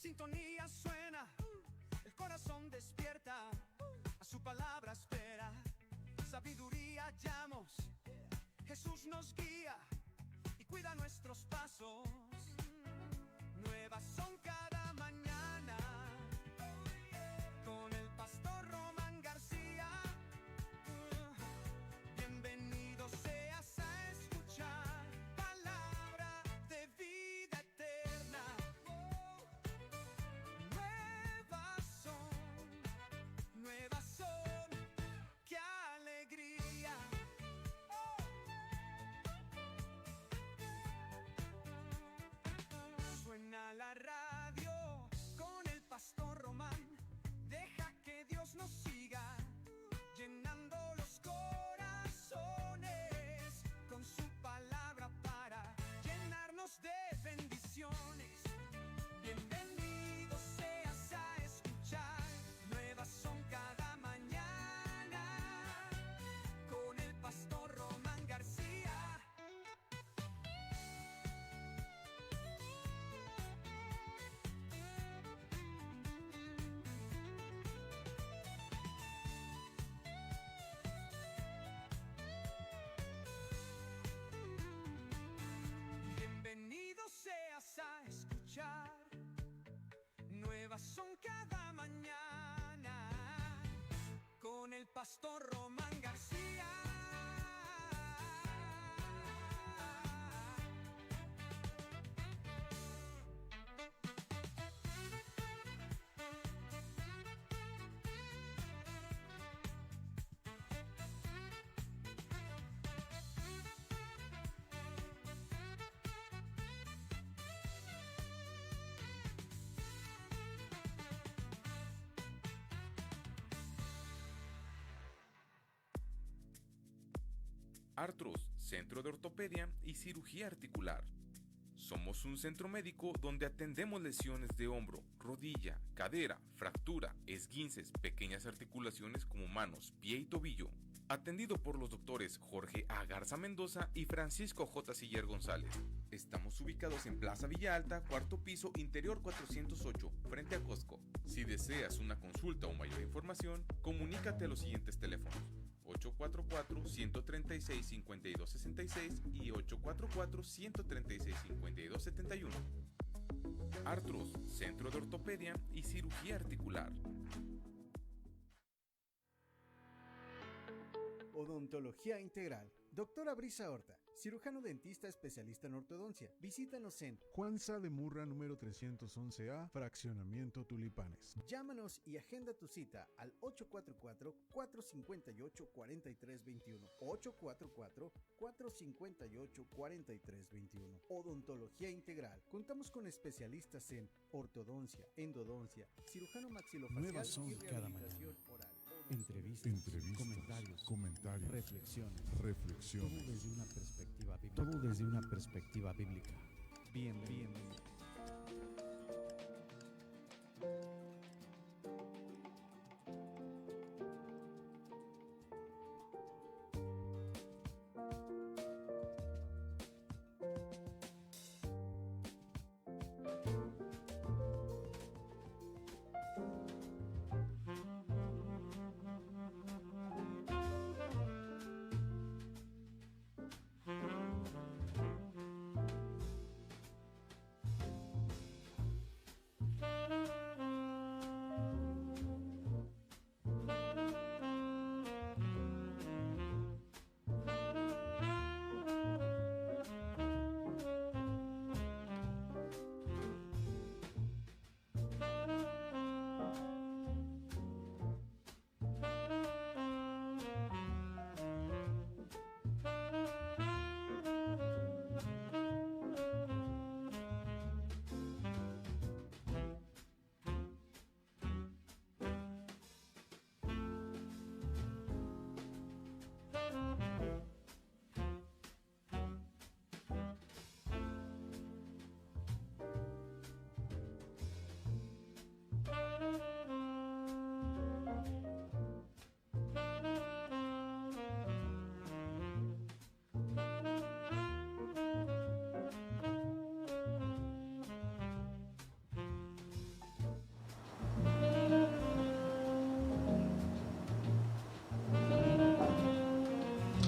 sintonía suena, el corazón despierta, a su palabra espera. Sabiduría hallamos, Jesús nos guía y cuida nuestros pasos. Nuevas son cada mañana, con el pastor Román García. Bienvenido seas a escuchar palabra de vida eterna. Nuevas son, qué alegría. Suena la radio con el pastor Román. Deja que Dios nos siga llenando los corazones con su palabra para llenarnos de bendiciones. Bienvenido seas a escuchar. Nuevas son cada mañana con el pastor Román García. Bienvenido seas a escuchar. Nuevas son cada mañana con el pastor Román García. Artros, Centro de Ortopedia y Cirugía Articular. Somos un centro médico donde atendemos lesiones de hombro, rodilla, cadera, fractura, esguinces, pequeñas articulaciones como manos, pie y tobillo. Atendido por los doctores Jorge A. Garza Mendoza y Francisco J. Siller González. Estamos ubicados en Plaza Villa Alta, cuarto piso, interior 408, frente a Costco. Si deseas una consulta o mayor información, comunícate a los siguientes teléfonos: 844-136-5266 y 844-136-5271. Artros, Centro de Ortopedia y Cirugía Articular. Odontología Integral. Doctora Brisa Horta, cirujano dentista especialista en ortodoncia. Visítanos en Juan Sá de Murra, número 311A, Fraccionamiento Tulipanes. Llámanos y agenda tu cita al 844-458-4321. 844-458-4321. Odontología Integral. Contamos con especialistas en ortodoncia, endodoncia, cirujano maxilofacial Nuevas son y cada rehabilitación mañana. oral. Entrevistas, comentarios, reflexiones. reflexiones. Todo desde una perspectiva bíblica. Bienvenido.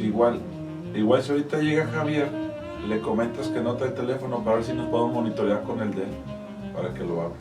Igual si ahorita llega Javier, le comentas que no trae teléfono para ver si nos podemos monitorear con el de él, para que lo abra.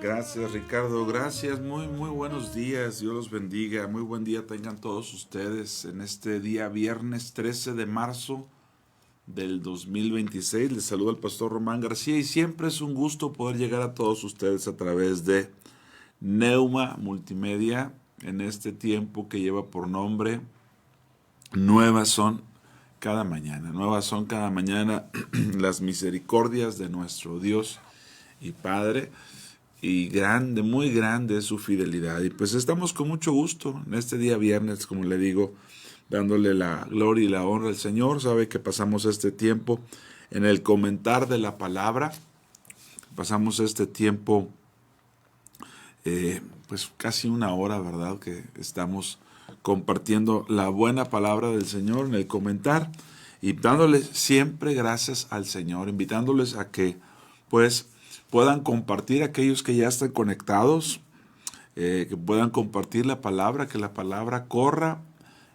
Gracias, Ricardo, gracias, muy buenos días, Dios los bendiga, muy buen día tengan todos ustedes en este día viernes 13 de marzo del 2026. Les saluda el pastor Román García y siempre es un gusto poder llegar a todos ustedes a través de Neuma Multimedia en este tiempo que lleva por nombre Nuevas son cada mañana, las misericordias de nuestro Dios y Padre. Y grande, muy grande es su fidelidad. Y pues estamos con mucho gusto en este día viernes, como le digo, dándole la gloria y la honra al Señor. Sabe que pasamos este tiempo en el comentar de la palabra. Pasamos este tiempo, pues casi una hora, ¿verdad? Que estamos compartiendo la buena palabra del Señor en el comentar y dándoles siempre gracias al Señor, invitándoles a que, pues, puedan compartir aquellos que ya están conectados, que puedan compartir la palabra, que la palabra corra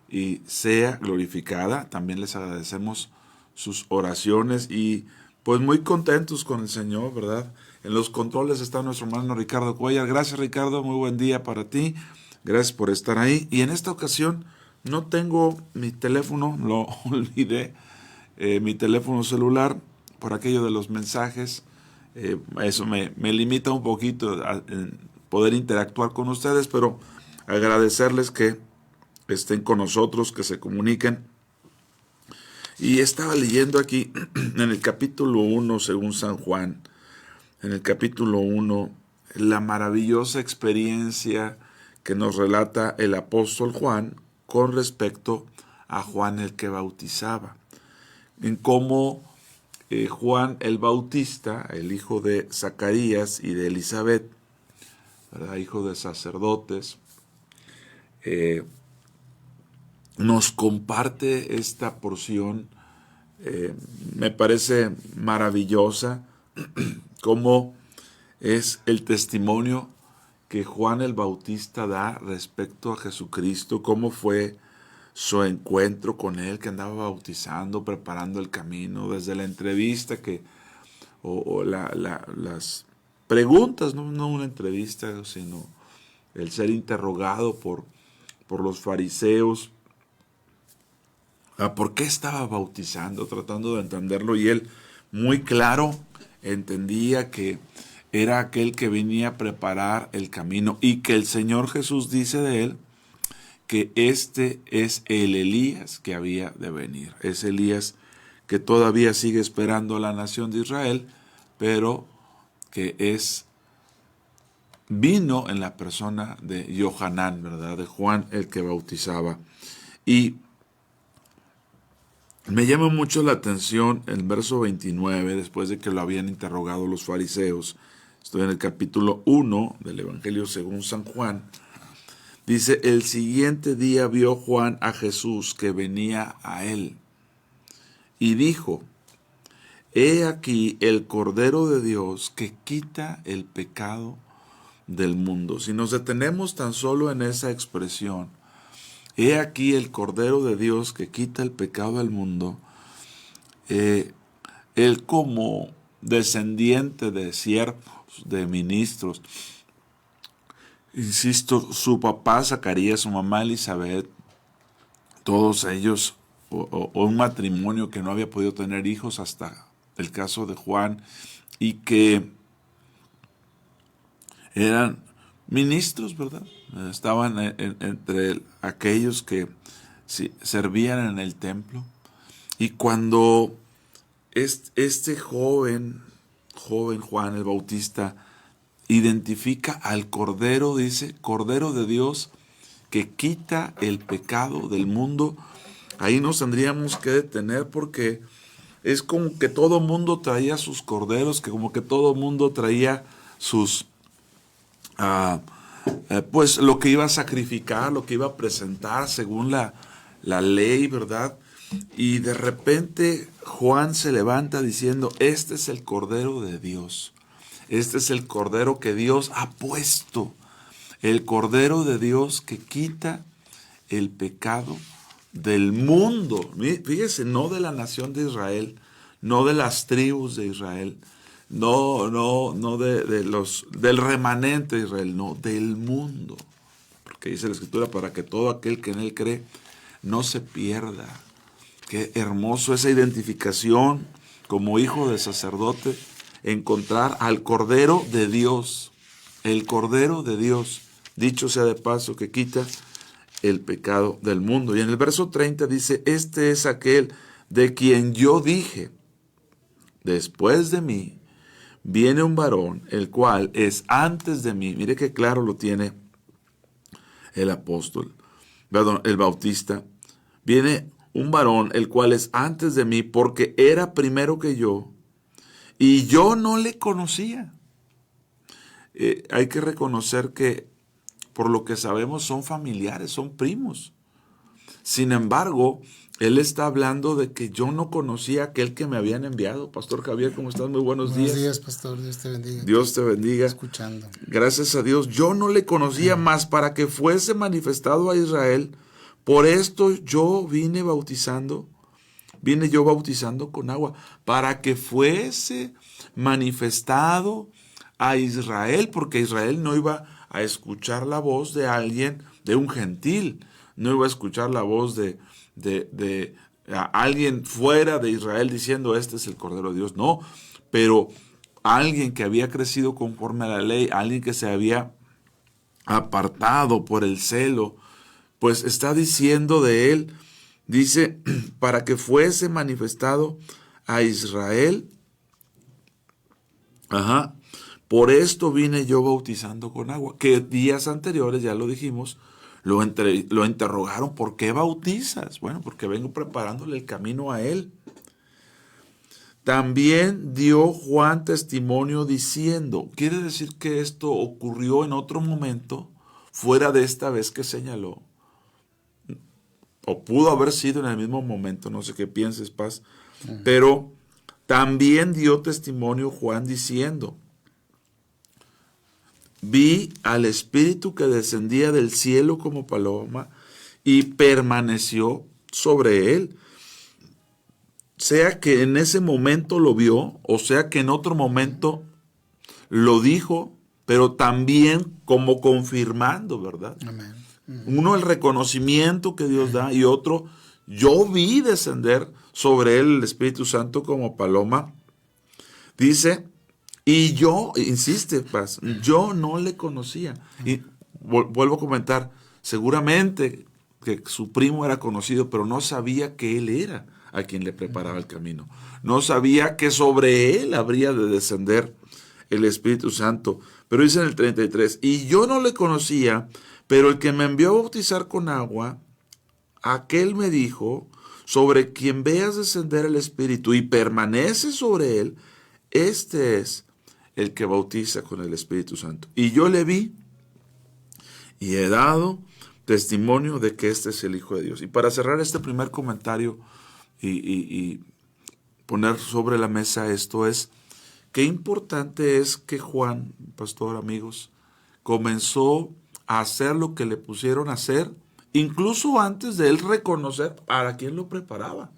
y sea glorificada. También les agradecemos sus oraciones y pues muy contentos con el Señor, ¿verdad? En los controles está nuestro hermano Ricardo Cuellar. Gracias, Ricardo, muy buen día para ti. Gracias por estar ahí. Y en esta ocasión no tengo mi teléfono, lo olvidé, mi teléfono celular por aquello de los mensajes. Eso me limita un poquito a poder interactuar con ustedes, pero agradecerles que estén con nosotros, que se comuniquen. Y estaba leyendo aquí en el capítulo 1, según San Juan, en el capítulo 1, la maravillosa experiencia que nos relata el apóstol Juan con respecto a Juan el que bautizaba. En cómo Juan el Bautista, el hijo de Zacarías y de Elizabeth, ¿verdad?, hijo de sacerdotes, nos comparte esta porción. Me parece maravillosa cómo es el testimonio que Juan el Bautista da respecto a Jesucristo, cómo fue su encuentro con él, que andaba bautizando, preparando el camino, desde la entrevista las preguntas, no una entrevista, sino el ser interrogado por los fariseos, por qué estaba bautizando, tratando de entenderlo, y él muy claro entendía que era aquel que venía a preparar el camino, y que el Señor Jesús dice de él que este es el Elías que había de venir. Es Elías que todavía sigue esperando a la nación de Israel, pero que vino en la persona de Johanán, ¿verdad?, de Juan el que bautizaba. Y me llama mucho la atención el verso 29, después de que lo habían interrogado los fariseos. Estoy en el capítulo 1 del Evangelio según San Juan. Dice, el siguiente día vio Juan a Jesús que venía a él y dijo, he aquí el Cordero de Dios que quita el pecado del mundo. Si nos detenemos tan solo en esa expresión, he aquí el Cordero de Dios que quita el pecado del mundo, él como descendiente de siervos, de ministros, insisto, su papá Zacarías, su mamá Elizabeth, todos ellos, o un matrimonio que no había podido tener hijos hasta el caso de Juan, y que eran ministros, ¿verdad? Estaban entre aquellos que servían en el templo. Y cuando este joven Juan el Bautista identifica al Cordero, dice, Cordero de Dios que quita el pecado del mundo, ahí nos tendríamos que detener, porque es como que todo mundo traía sus corderos, que como que todo mundo traía sus, pues lo que iba a sacrificar, lo que iba a presentar según la ley, ¿verdad? Y de repente Juan se levanta diciendo, este es el Cordero de Dios. Este es el Cordero que Dios ha puesto. El Cordero de Dios que quita el pecado del mundo. Fíjese, no de la nación de Israel, no de las tribus de Israel, no del remanente de Israel, no, del mundo. Porque dice la Escritura, para que todo aquel que en él cree no se pierda. Qué hermoso esa identificación como hijo de sacerdote, encontrar al Cordero de Dios, el Cordero de Dios, dicho sea de paso, que quita el pecado del mundo. Y en el verso 30 dice, este es aquel de quien yo dije, después de mí viene un varón, el cual es antes de mí. Mire qué claro lo tiene el apóstol, perdón, el Bautista. Viene un varón, el cual es antes de mí, porque era primero que yo, y yo no le conocía. Hay que reconocer que, por lo que sabemos, son familiares, son primos. Sin embargo, él está hablando de que yo no conocía a aquel que me habían enviado. Pastor Javier, ¿cómo estás? Muy buenos días. Buenos días, pastor. Dios te bendiga. Dios te bendiga. Escuchando. Gracias a Dios. Yo no le conocía más para que fuese manifestado a Israel. Por esto vine yo bautizando con agua, para que fuese manifestado a Israel, porque Israel no iba a escuchar la voz de alguien, de un gentil, no iba a escuchar la voz de alguien fuera de Israel diciendo, este es el Cordero de Dios, no, pero alguien que había crecido conforme a la ley, alguien que se había apartado por el celo, pues está diciendo de él dice, para que fuese manifestado a Israel. Por esto vine yo bautizando con agua. Que días anteriores, ya lo dijimos, lo interrogaron, ¿por qué bautizas? Bueno, porque vengo preparándole el camino a él. También dio Juan testimonio diciendo, quiere decir que esto ocurrió en otro momento, fuera de esta vez que señaló. O pudo haber sido en el mismo momento, no sé qué pienses, Paz. Pero también dio testimonio Juan diciendo, vi al Espíritu que descendía del cielo como paloma y permaneció sobre él. Sea que en ese momento lo vio, o sea que en otro momento lo dijo, pero también como confirmando, ¿verdad? Amén. Uno, el reconocimiento que Dios da, y otro, yo vi descender sobre él el Espíritu Santo como paloma. Dice, y yo, insiste, Paz, yo no le conocía. Y vuelvo a comentar, seguramente que su primo era conocido, pero no sabía que él era a quien le preparaba el camino. No sabía que sobre él habría de descender el Espíritu Santo. Pero dice en el 33, y yo no le conocía, pero el que me envió a bautizar con agua, aquel me dijo, sobre quien veas descender el Espíritu y permanece sobre él, este es el que bautiza con el Espíritu Santo. Y yo le vi y he dado testimonio de que este es el Hijo de Dios. Y para cerrar este primer comentario y poner sobre la mesa esto es, qué importante es que Juan, pastor, amigos, comenzó a hacer lo que le pusieron a hacer, incluso antes de él reconocer para quién lo preparaba.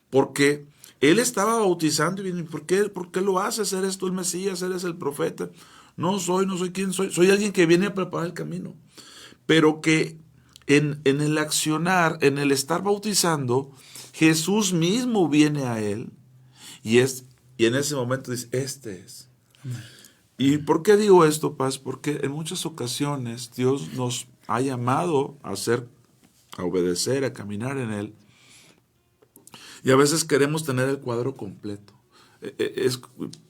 Porque él estaba bautizando y viene, ¿por qué lo haces? ¿Eres tú el Mesías? ¿Eres el profeta? No soy quién soy. Soy alguien que viene a preparar el camino. Pero que en el accionar, en el estar bautizando, Jesús mismo viene a él y en ese momento dice, este es. ¿Y por qué digo esto, Paz? Porque en muchas ocasiones Dios nos ha llamado a obedecer, a caminar en él. Y a veces queremos tener el cuadro completo.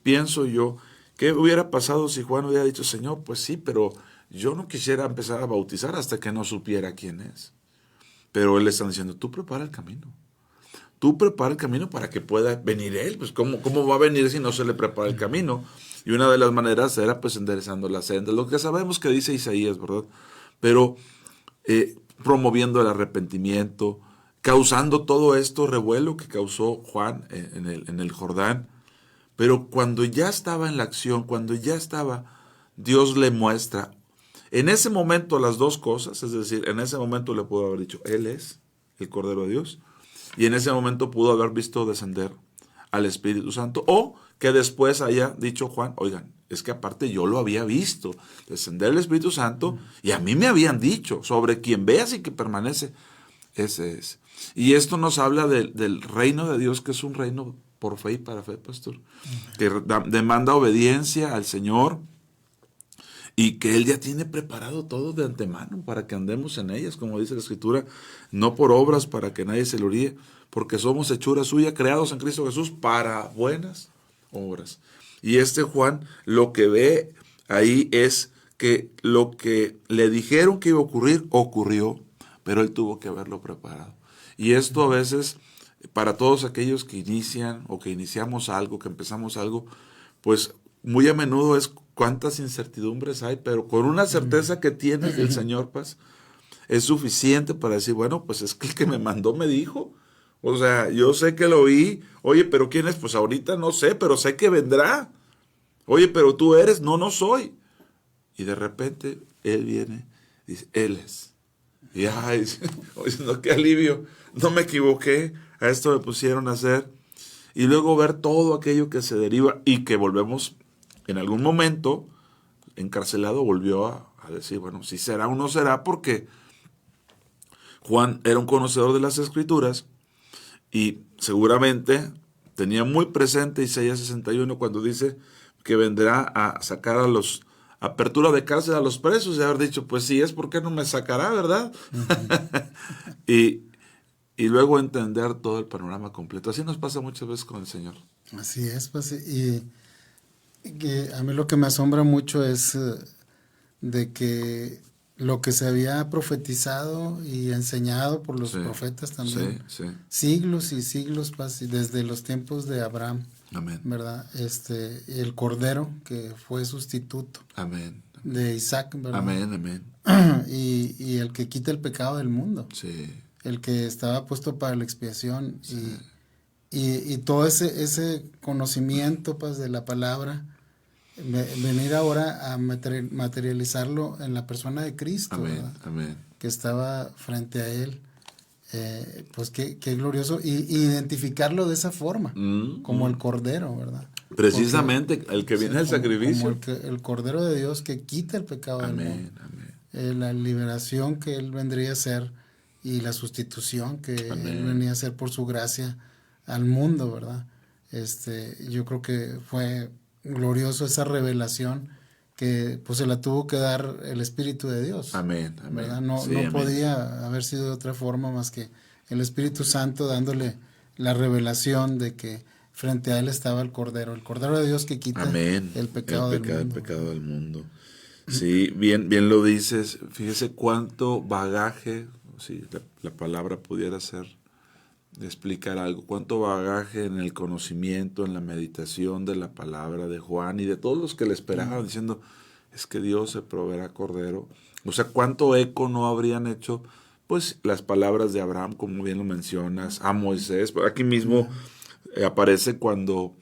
Pienso yo, ¿qué hubiera pasado si Juan hubiera dicho, Señor, pues sí, pero yo no quisiera empezar a bautizar hasta que no supiera quién es? Pero él le está diciendo, tú prepara el camino. Tú prepara el camino para que pueda venir él. Pues ¿cómo va a venir si no se le prepara el camino? Y una de las maneras era pues enderezando la senda. Lo que sabemos que dice Isaías, ¿verdad? Pero promoviendo el arrepentimiento, causando todo esto revuelo que causó Juan en el Jordán. Pero cuando ya estaba en la acción, cuando ya estaba, Dios le muestra. En ese momento las dos cosas, es decir, en ese momento le pudo haber dicho, Él es el Cordero de Dios. Y en ese momento pudo haber visto descender al Espíritu Santo. O que después haya dicho Juan, oigan, es que aparte yo lo había visto, descender el Espíritu Santo, y a mí me habían dicho, sobre quien veas y que permanece, ese es. Y esto nos habla del reino de Dios, que es un reino por fe y para fe, pastor, que demanda obediencia al Señor, y que Él ya tiene preparado todo de antemano para que andemos en ellas, como dice la Escritura, no por obras para que nadie se gloríe, porque somos hechura suya, creados en Cristo Jesús para buenas obras. Y Juan lo que ve ahí es que lo que le dijeron que iba a ocurrir, ocurrió, pero él tuvo que haberlo preparado. Y esto a veces, para todos aquellos que inician o que iniciamos algo, que empezamos algo, pues muy a menudo es cuántas incertidumbres hay, pero con una certeza que tienes del Señor, pues, es suficiente para decir, bueno, pues es que el que me mandó me dijo. O sea, yo sé que lo oí. Oye, ¿pero quién es? Pues ahorita no sé, pero sé que vendrá. Oye, ¿pero tú eres? No, no soy. Y de repente Él viene y dice, Él es. Y ay, oye, no, qué alivio. No me equivoqué. A esto me pusieron a hacer. Y luego ver todo aquello que se deriva y que volvemos en algún momento, encarcelado, volvió a decir, bueno, si será o no será, porque Juan era un conocedor de las Escrituras y seguramente tenía muy presente Isaías 61 cuando dice que vendrá a sacar apertura de cárcel a los presos, y haber dicho, pues si es, ¿por qué no me sacará, verdad? Y y luego entender todo el panorama completo. Así nos pasa muchas veces con el Señor. Así es, pues, y que a mí lo que me asombra mucho es de que lo que se había profetizado y enseñado por los Sí, profetas también, sí, sí. siglos y siglos, pues, y desde los tiempos de Abraham, Amén. ¿verdad? El Cordero que fue sustituto Amén. de Isaac, ¿verdad? Amén, amén. Y el que quita el pecado del mundo, Sí, el que estaba puesto para la expiación, sí. y todo ese conocimiento, pues, de la palabra, venir ahora a materializarlo en la persona de Cristo, Amén, ¿verdad? amén. Que estaba frente a él, pues qué glorioso, y identificarlo de esa forma, como el Cordero, ¿verdad? Precisamente, Porque, el que viene del como sacrificio. el Cordero de Dios que quita el pecado del Amén, mundo. amén. La liberación que él vendría a hacer y la sustitución que Amén. él venía a hacer por su gracia al mundo, ¿verdad? Yo creo que fue glorioso esa revelación que pues se la tuvo que dar el Espíritu de Dios. Amén, amén. ¿Verdad? No, Sí, no amén. podía haber sido de otra forma más que el Espíritu Santo dándole la revelación de que frente a él estaba el Cordero de Dios que quita Amén. el pecado del mundo. El pecado del mundo. Sí, bien lo dices. Fíjese cuánto bagaje, si la palabra pudiera ser, explicar algo, cuánto bagaje en el conocimiento, en la meditación de la palabra de Juan y de todos los que le esperaban, diciendo, es que Dios se proveerá Cordero. O sea, cuánto eco no habrían hecho, pues, las palabras de Abraham, como bien lo mencionas, a Moisés. Aquí mismo aparece cuando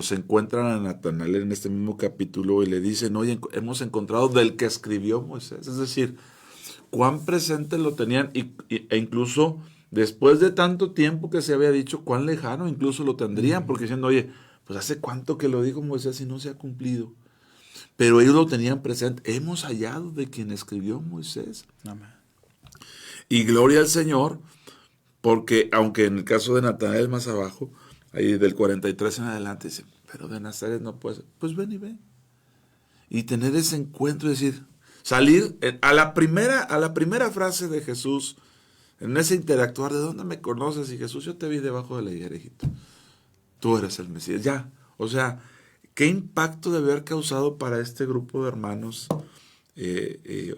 se encuentran a Natanael en este mismo capítulo y le dicen, oye, hemos encontrado del que escribió Moisés. Es decir, cuán presente lo tenían e incluso después de tanto tiempo que se había dicho, cuán lejano incluso lo tendrían, porque diciendo, oye, pues hace cuánto que lo dijo Moisés y no se ha cumplido. Pero ellos lo tenían presente. Hemos hallado de quien escribió Moisés. Amén. Y gloria al Señor, porque aunque en el caso de Natanael más abajo, ahí del 43 en adelante, dice, pero de Nazaret no puede ser. Pues ven y ve. Y tener ese encuentro y decir, salir a la primera frase de Jesús, en ese interactuar, ¿de dónde me conoces? Y Jesús, yo te vi debajo de la higuera, hijito. Tú eres el Mesías. Ya, o sea, qué impacto de haber causado para este grupo de hermanos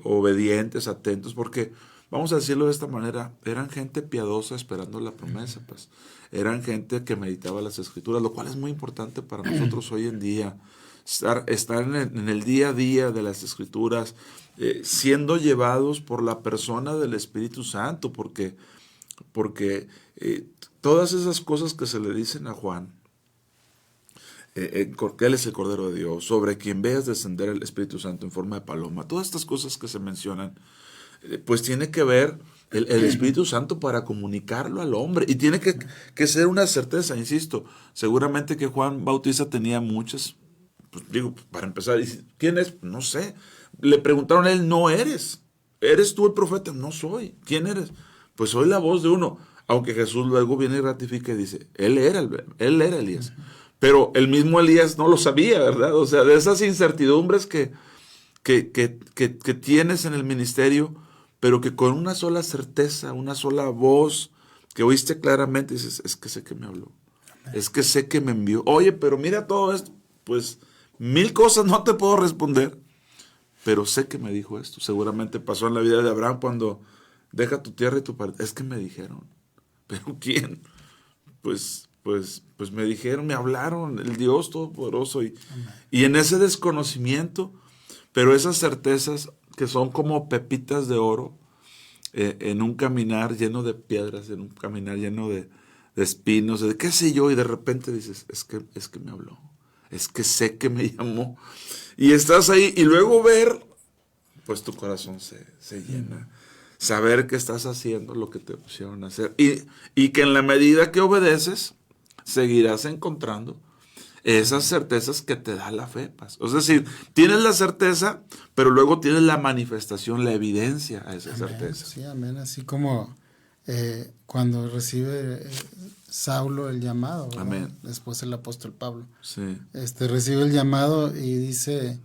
obedientes, atentos, porque, vamos a decirlo de esta manera, eran gente piadosa esperando la promesa, pues. Eran gente que meditaba las Escrituras, lo cual es muy importante para nosotros hoy en día. Estar en el día a día de las Escrituras, siendo llevados por la persona del Espíritu Santo, porque todas esas cosas que se le dicen a Juan, que Él es el Cordero de Dios, sobre quien veas descender el Espíritu Santo en forma de paloma, todas estas cosas que se mencionan, pues tiene que ver el Espíritu Santo para comunicarlo al hombre, y tiene que ser una certeza, insisto, seguramente que Juan Bautista tenía muchas, pues digo, para empezar, ¿quién es? No sé. Le preguntaron a él, no eres. ¿Eres tú el profeta? No soy. ¿Quién eres? Pues soy la voz de uno. Aunque Jesús luego viene y ratifica y dice, él era Elías. Pero el mismo Elías no lo sabía, ¿verdad? O sea, de esas incertidumbres que tienes en el ministerio, pero que con una sola certeza, una sola voz, que oíste claramente, dices, es que sé que me habló. Es que sé que me envió. Oye, pero mira todo esto. Pues 1000 cosas no te puedo responder, pero sé que me dijo esto. Seguramente pasó en la vida de Abraham cuando deja tu tierra y tu parte. Es que me dijeron. ¿Pero quién? Pues me dijeron, me hablaron, el Dios Todopoderoso. Y en ese desconocimiento, pero esas certezas que son como pepitas de oro, en un caminar lleno de piedras, en un caminar lleno de espinos, de qué sé yo, y de repente dices, es que me habló. Es que sé que me llamó. Y estás ahí y luego ver, pues tu corazón se llena. Saber que estás haciendo lo que te pusieron a hacer. Y que en la medida que obedeces, seguirás encontrando esas certezas que te da la fe. Es decir, tienes la certeza, pero luego tienes la manifestación, la evidencia a esa certeza. Sí, amén. Así como cuando recibe Saulo el llamado, ¿verdad? Amén. Después el apóstol Pablo. Sí. Recibe el llamado y dice,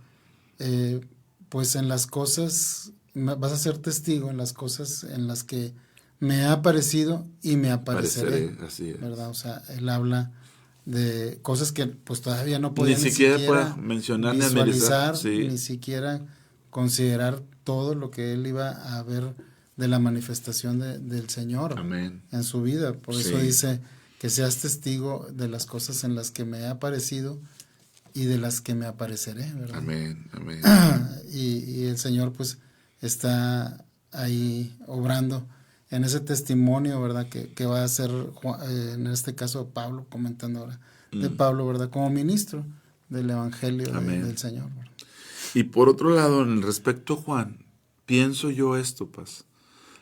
pues en las cosas, vas a ser testigo en las cosas en las que me ha aparecido y me apareceré. Así es. ¿Verdad? O sea, él habla de cosas que pues todavía no podía Ni siquiera puede mencionar ni visualizar, analizar, sí. ni siquiera considerar todo lo que él iba a ver de la manifestación del Señor Amén. en su vida. Por eso Sí. dice que seas testigo de las cosas en las que me he aparecido y de las que me apareceré, ¿verdad? Amén, amén. Y el Señor pues está ahí obrando en ese testimonio, ¿verdad? Que va a ser, en este caso, Pablo, comentando ahora, de Pablo, ¿verdad? Como ministro del Evangelio del Señor, ¿verdad? Y por otro lado, en el respecto a Juan, pienso yo esto, Paz.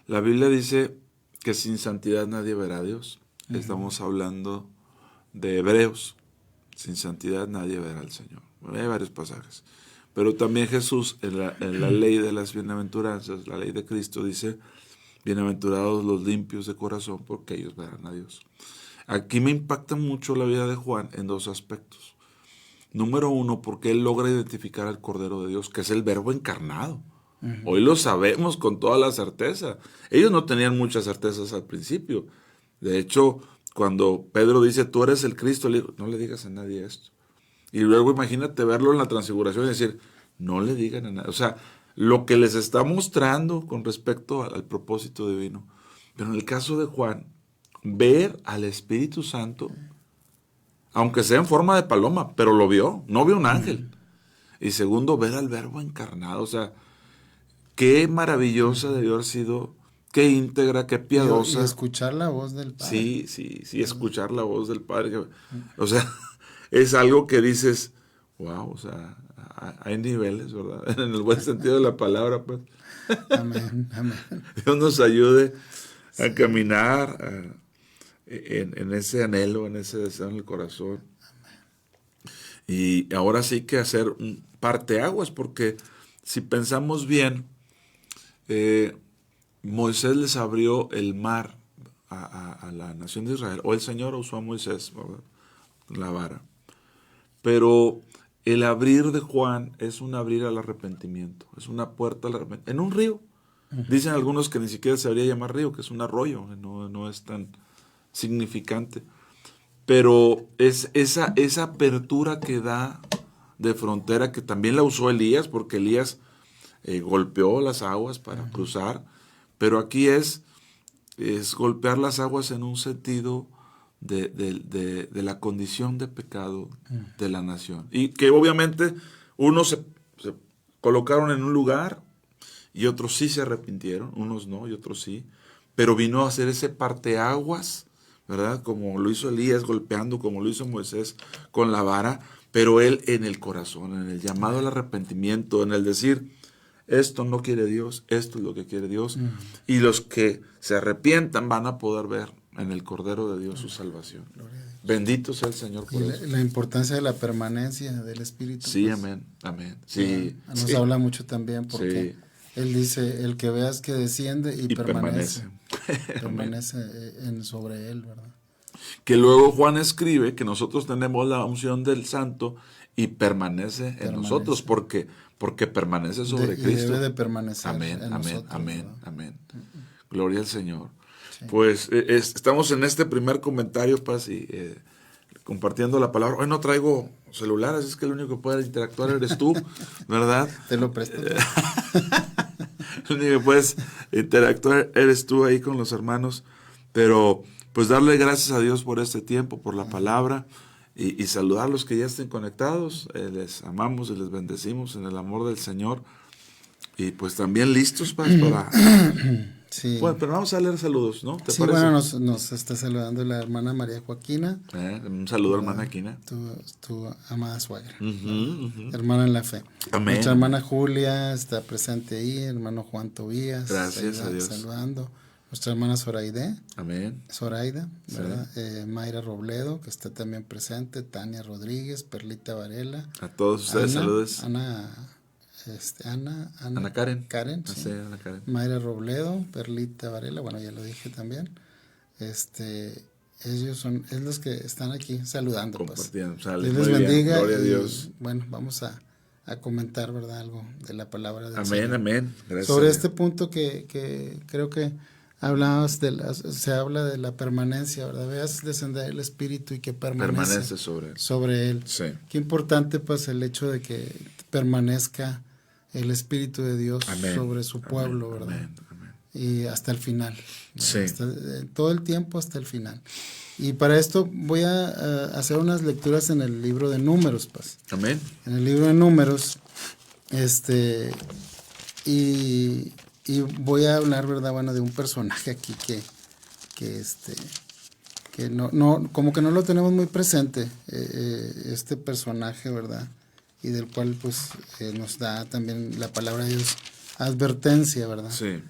La Biblia dice que sin santidad nadie verá a Dios. Estamos hablando de Hebreos. Sin santidad nadie verá al Señor. Bueno, hay varios pasajes. Pero también Jesús, en la ley de las bienaventuranzas, la ley de Cristo, dice: bienaventurados los limpios de corazón, porque ellos verán a Dios. Aquí me impacta mucho la vida de Juan en dos aspectos. Número uno, porque él logra identificar al Cordero de Dios, que es el Verbo encarnado. Hoy lo sabemos con toda la certeza. Ellos no tenían muchas certezas al principio. De hecho, cuando Pedro dice, tú eres el Cristo, le digo, no le digas a nadie esto. Y luego imagínate verlo en la transfiguración y decir, no le digan a nadie. O sea, lo que les está mostrando con respecto al propósito divino. Pero en el caso de Juan, ver al Espíritu Santo, aunque sea en forma de paloma, pero lo vio, no vio un ángel. Y segundo, ver al Verbo encarnado. O sea, qué maravillosa debió haber sido, qué íntegra, qué piadosa. Y escuchar la voz del Padre. Sí, escuchar la voz del Padre. O sea, es algo que dices, wow, o sea, hay niveles, ¿verdad? En el buen sentido de la palabra, pues. Amén, amén. Dios nos ayude a caminar en ese anhelo, en ese deseo en el corazón. Y ahora sí que hacer un parteaguas, porque si pensamos bien, Moisés les abrió el mar a la nación de Israel, o el Señor usó a Moisés, ¿verdad?, la vara. Pero el abrir de Juan es un abrir al arrepentimiento, es una puerta al arrepentimiento. En un río. Dicen algunos que ni siquiera se debería llamar río, que es un arroyo, no es tan significante. Pero es esa apertura que da de frontera, que también la usó Elías, porque Elías golpeó las aguas para cruzar, pero aquí es golpear las aguas en un sentido de la condición de pecado de la nación. Y que obviamente unos se colocaron en un lugar y otros sí se arrepintieron, unos no y otros sí, pero vino a hacer ese parteaguas, ¿verdad? Como lo hizo Elías golpeando, como lo hizo Moisés con la vara, pero él en el corazón, en el llamado al arrepentimiento, en el decir, esto no quiere Dios, esto es lo que quiere Dios, y los que se arrepientan van a poder ver en el Cordero de Dios su salvación. Bendito sea el Señor por eso. La importancia de la permanencia del Espíritu. Sí, pues, amén, amén. Sí, nos habla mucho también porque él dice, el que veas que desciende y permanece. Permanece sobre él, ¿verdad? Que luego Juan escribe que nosotros tenemos la unción del Santo y permanece en nosotros porque permanece sobre Cristo. Y debe de permanecer amén, en amén, nosotros. amén, ¿verdad? amén. Gloria al Señor. Sí. Pues estamos en este primer comentario, Paz, y compartiendo la palabra. Hoy no traigo celular, así es que el único que puede interactuar eres tú, ¿verdad? Te lo presto. El único que puedes interactuar eres tú ahí con los hermanos. Pero pues darle gracias a Dios por este tiempo, por la palabra, y saludar a los que ya estén conectados. Les amamos y les bendecimos en el amor del Señor. Y pues también listos para... Sí. Bueno, pero vamos a leer saludos, ¿no? ¿Te Sí, parece? bueno, nos está saludando la hermana María Joaquina. Un saludo, hermana Aquina. Tu amada suegra. Ujú. Hermana en la fe. Amén. Nuestra hermana Julia está presente ahí. Hermano Juan Tobías. Gracias a Dios. Saludando. Nuestra hermana Zoraida, ¿verdad? Sí. Mayra Robledo, que está también presente. Tania Rodríguez, Perlita Varela. A todos ustedes, saludos. Ana Karen. Karen, Sí, sí. Ana Karen. Mayra Robledo, Perlita Varela, bueno, ya lo dije también. Ellos es los que están aquí saludando. Compartiendo. Pues. Sale. Dios les Muy bien. bendiga. Gloria a Dios. Bueno, vamos a comentar, ¿verdad? Algo de la palabra del Amén, Señor. amén. Gracias. Sobre este punto que creo que se habla de la permanencia, ¿verdad? Veas descender el Espíritu y que Permanece sobre él. Sí. Qué importante pues el hecho de que permanezca el Espíritu de Dios sobre su pueblo, ¿verdad? Amén. Y hasta el final. Sí. Todo el tiempo hasta el final. Y para esto voy a hacer unas lecturas en el libro de Números, pues. Amén. En el libro de Números, y voy a hablar, ¿verdad? Bueno, de un personaje aquí que no, como que no lo tenemos muy presente, este personaje, ¿verdad? Y del cual, pues, nos da también la palabra de Dios advertencia, ¿verdad? Sí.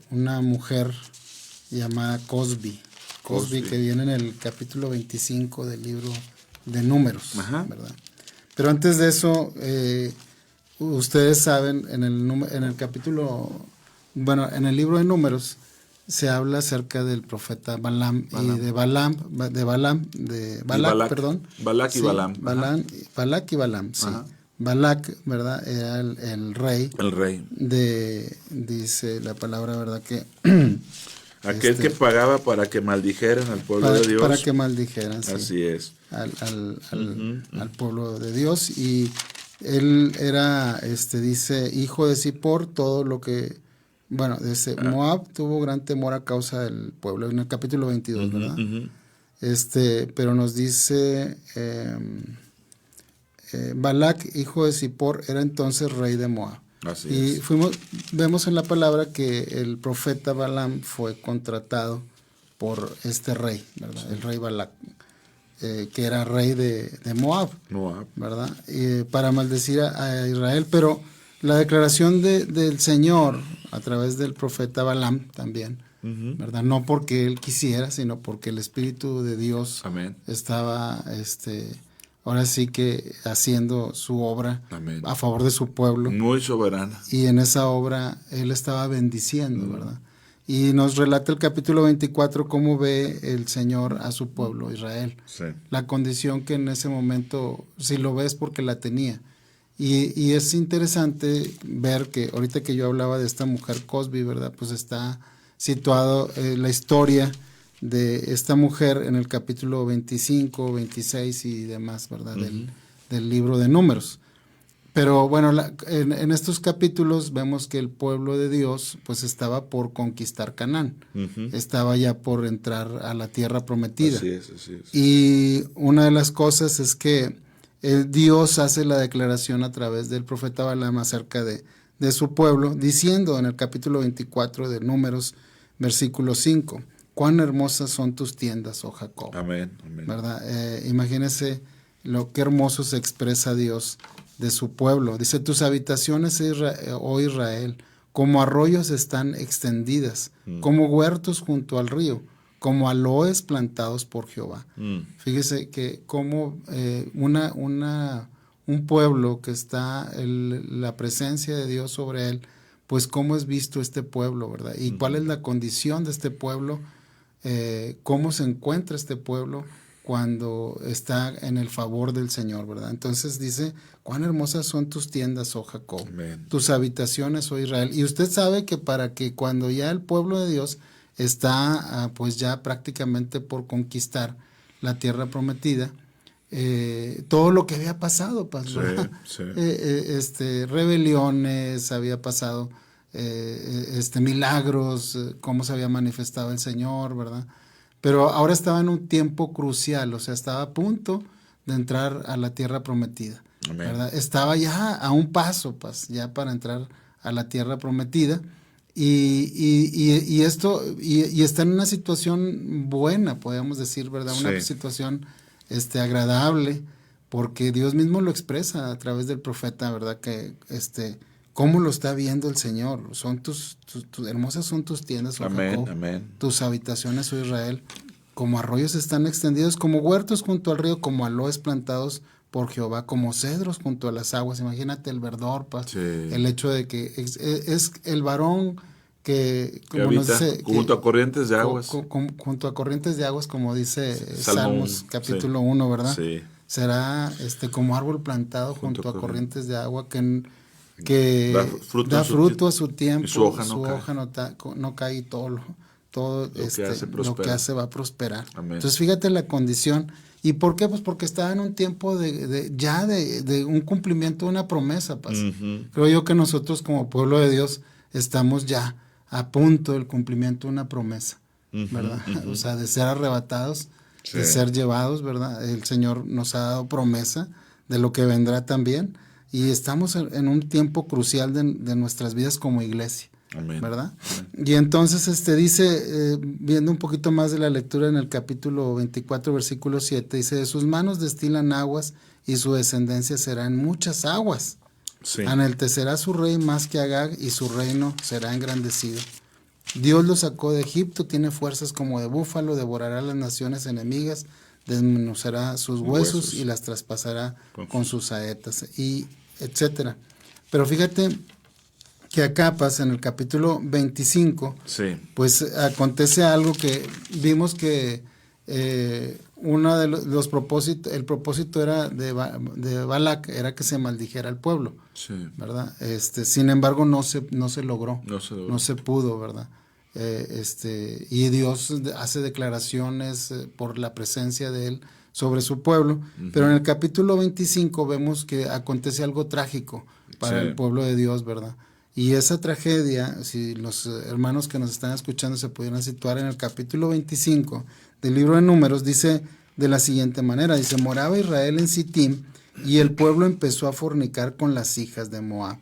Una mujer llamada Cosbi, que viene en el capítulo 25 del libro de Números, ¿verdad? Pero antes de eso, ustedes saben, en el capítulo, bueno, en el libro de Números se habla acerca del profeta Balaam. Y de Balak, perdón. Balak y sí, Balaam. Balak y Balaam, sí. Balak, ¿verdad? Era el rey. El rey. Dice la palabra, ¿verdad? Que aquel que pagaba para que maldijeran al pueblo de Dios. Para que maldijeran, sí. Así es. Al pueblo de Dios. Y él era, dice, hijo de Zippor, todo lo que, bueno, dice, Moab tuvo gran temor a causa del pueblo, en el capítulo 22, ¿verdad? Pero nos dice, Balak, hijo de Zippor, era entonces rey de Moab. Así y es. vemos en la palabra que el profeta Balaam fue contratado por este rey, ¿verdad? Sí. El rey Balak, que era rey de Moab, ¿verdad? Para maldecir a Israel, pero la declaración del Señor a través del profeta Balaam también, ¿verdad? No porque él quisiera, sino porque el Espíritu de Dios estaba, ahora sí que haciendo su obra a favor de su pueblo. Muy soberana. Y en esa obra él estaba bendiciendo, ¿verdad? Y nos relata el capítulo 24 cómo ve el Señor a su pueblo, Israel. Sí. La condición que en ese momento, si lo ves, porque la tenía. Y es interesante ver que ahorita que yo hablaba de esta mujer Cosbi, ¿verdad? Pues está situado la historia de esta mujer en el capítulo 25, 26 y demás, ¿verdad? Del libro de Números. Pero bueno, en estos capítulos vemos que el pueblo de Dios pues estaba por conquistar Canaán, estaba ya por entrar a la tierra prometida. Así es. Y una de las cosas es que Dios hace la declaración a través del profeta Balaam acerca de su pueblo, diciendo en el capítulo 24 de Números, versículo 5, cuán hermosas son tus tiendas, oh Jacob. Amén. ¿Verdad? Imagínense lo que hermoso se expresa Dios de su pueblo. Dice, tus habitaciones, oh Israel, como arroyos están extendidas, como huertos junto al río, como aloes plantados por Jehová. Fíjese que como un pueblo que está la presencia de Dios sobre él, pues cómo es visto este pueblo, ¿verdad? Y cuál es la condición de este pueblo, cómo se encuentra este pueblo cuando está en el favor del Señor, ¿verdad? Entonces dice, cuán hermosas son tus tiendas, oh Jacob, tus habitaciones, oh Israel. Y usted sabe que para que cuando ya el pueblo de Dios está pues ya prácticamente por conquistar la tierra prometida, todo lo que había pasado, pues, ¿verdad? Rebeliones, había pasado milagros, cómo se había manifestado el Señor, ¿verdad? Pero ahora estaba en un tiempo crucial, o sea, estaba a punto de entrar a la tierra prometida, ¿verdad? Estaba ya a un paso, pues, ya para entrar a la tierra prometida, y está en una situación buena, podríamos decir, ¿verdad? Una situación agradable, porque Dios mismo lo expresa a través del profeta, ¿verdad? Que cómo lo está viendo el Señor. Son tus hermosas son tus tiendas, oh Jacob, tus habitaciones, oh Israel, como arroyos están extendidos, como huertos junto al río, como aloes plantados por Jehová, como cedros junto a las aguas. Imagínate el verdor, el hecho de que es el varón que como nos dice, junto a corrientes de aguas. Junto a corrientes de aguas, como dice Salmos capítulo 1, ¿verdad? Sí. Será como árbol plantado junto a corrientes de agua que da fruto a su tiempo, y su hoja no cae y todo todo lo que hace va a prosperar. Amén. Entonces fíjate la condición. ¿Y por qué? Pues porque estaba en un tiempo de un cumplimiento de una promesa, Paz. Creo yo que nosotros como pueblo de Dios estamos ya a punto del cumplimiento de una promesa, ¿verdad? O sea, de ser arrebatados, de ser llevados, ¿verdad? El Señor nos ha dado promesa de lo que vendrá también, y estamos en un tiempo crucial de nuestras vidas como iglesia. Amén. ¿Verdad? Amén. Y entonces dice, viendo un poquito más de la lectura en el capítulo 24, versículo 7, dice, de sus manos destilan aguas y su descendencia será en muchas aguas. Sí. Enaltecerá su rey más que Agag y su reino será engrandecido. Dios lo sacó de Egipto, tiene fuerzas como de búfalo, devorará las naciones enemigas, desmenuzará sus huesos y las traspasará con sus saetas, y etcétera. Pero fíjate que acá pasa en el capítulo 25, sí, pues acontece algo que vimos que uno de los propósitos, el propósito era de Balac, era que se maldijera al pueblo, sí, ¿verdad? Sin embargo no se logró, no se pudo, ¿verdad? Y Dios hace declaraciones por la presencia de él sobre su pueblo, pero en el capítulo 25 vemos que acontece algo trágico para el pueblo de Dios, ¿verdad? Y esa tragedia, si los hermanos que nos están escuchando se pudieran situar en el capítulo 25 del libro de Números, dice de la siguiente manera, dice, moraba Israel en Sittim y el pueblo empezó a fornicar con las hijas de Moab,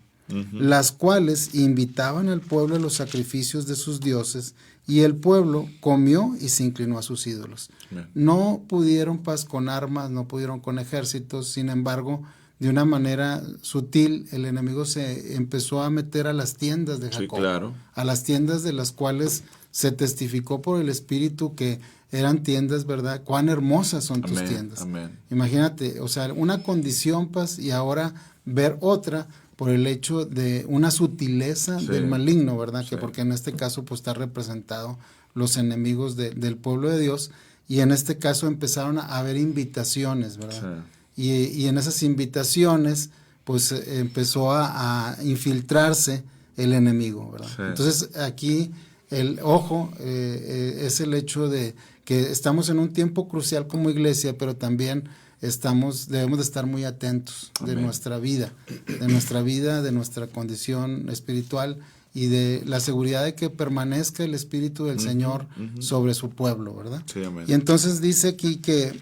las cuales invitaban al pueblo a los sacrificios de sus dioses, y el pueblo comió y se inclinó a sus ídolos. No pudieron paz con armas, no pudieron con ejércitos, sin embargo, de una manera sutil, el enemigo se empezó a meter a las tiendas de Jacob, sí, claro, a las tiendas de las cuales se testificó por el Espíritu que eran tiendas, ¿verdad? Cuán hermosas son tus tiendas. Amén. Imagínate, o sea, una condición, Paz, y ahora ver otra por el hecho de una sutileza del maligno, ¿verdad? Que porque en este caso pues está representado los enemigos del pueblo de Dios, y en este caso empezaron a haber invitaciones, ¿verdad? Sí. Y en esas invitaciones, pues empezó a infiltrarse el enemigo, ¿verdad? Sí. Entonces aquí el ojo es el hecho de que estamos en un tiempo crucial como iglesia, pero también debemos de estar muy atentos de nuestra vida, de nuestra condición espiritual, y de la seguridad de que permanezca el Espíritu del Señor sobre su pueblo, ¿verdad? Sí, amén. Y entonces dice aquí que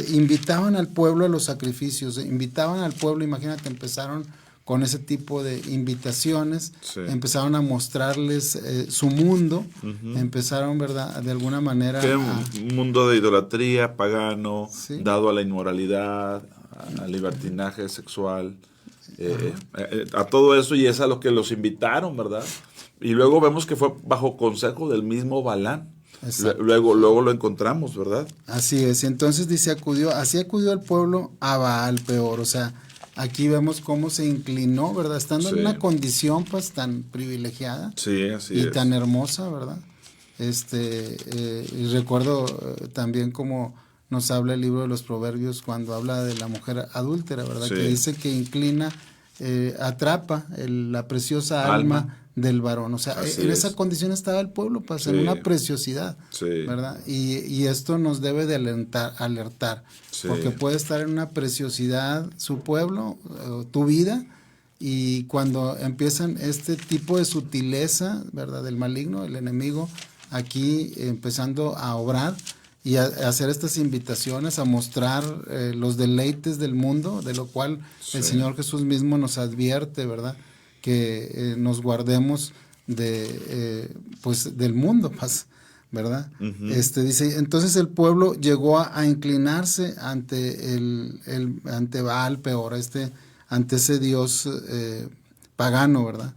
invitaban al pueblo a los sacrificios, invitaban al pueblo, imagínate, empezaron con ese tipo de invitaciones, empezaron a mostrarles su mundo, empezaron, ¿verdad?, de alguna manera un mundo de idolatría, pagano, dado a la inmoralidad, al libertinaje sexual, a todo eso, y es a lo que los invitaron, ¿verdad? Y luego vemos que fue bajo consejo del mismo Balán. Luego lo encontramos, ¿verdad? Así es, y entonces dice, así acudió el pueblo a Baal Peor, o sea, aquí vemos cómo se inclinó, ¿verdad? Estando en una condición pues tan privilegiada y tan hermosa, ¿verdad? Y recuerdo también cómo nos habla el libro de los Proverbios cuando habla de la mujer adúltera, ¿verdad? Que dice que inclina, atrapa la preciosa alma del varón. O sea, en esa condición estaba el pueblo, pues, en una preciosidad, ¿verdad? Y esto nos debe de alertar, porque puede estar en una preciosidad su pueblo, tu vida, y cuando empiezan este tipo de sutileza, ¿verdad?, del maligno, el enemigo, aquí empezando a obrar y a hacer estas invitaciones, a mostrar los deleites del mundo, de lo cual el Señor Jesús mismo nos advierte, ¿verdad?, que nos guardemos pues del mundo, ¿verdad? Dice, entonces el pueblo llegó a inclinarse ante ante Baal Peor, ante ese dios pagano, ¿verdad?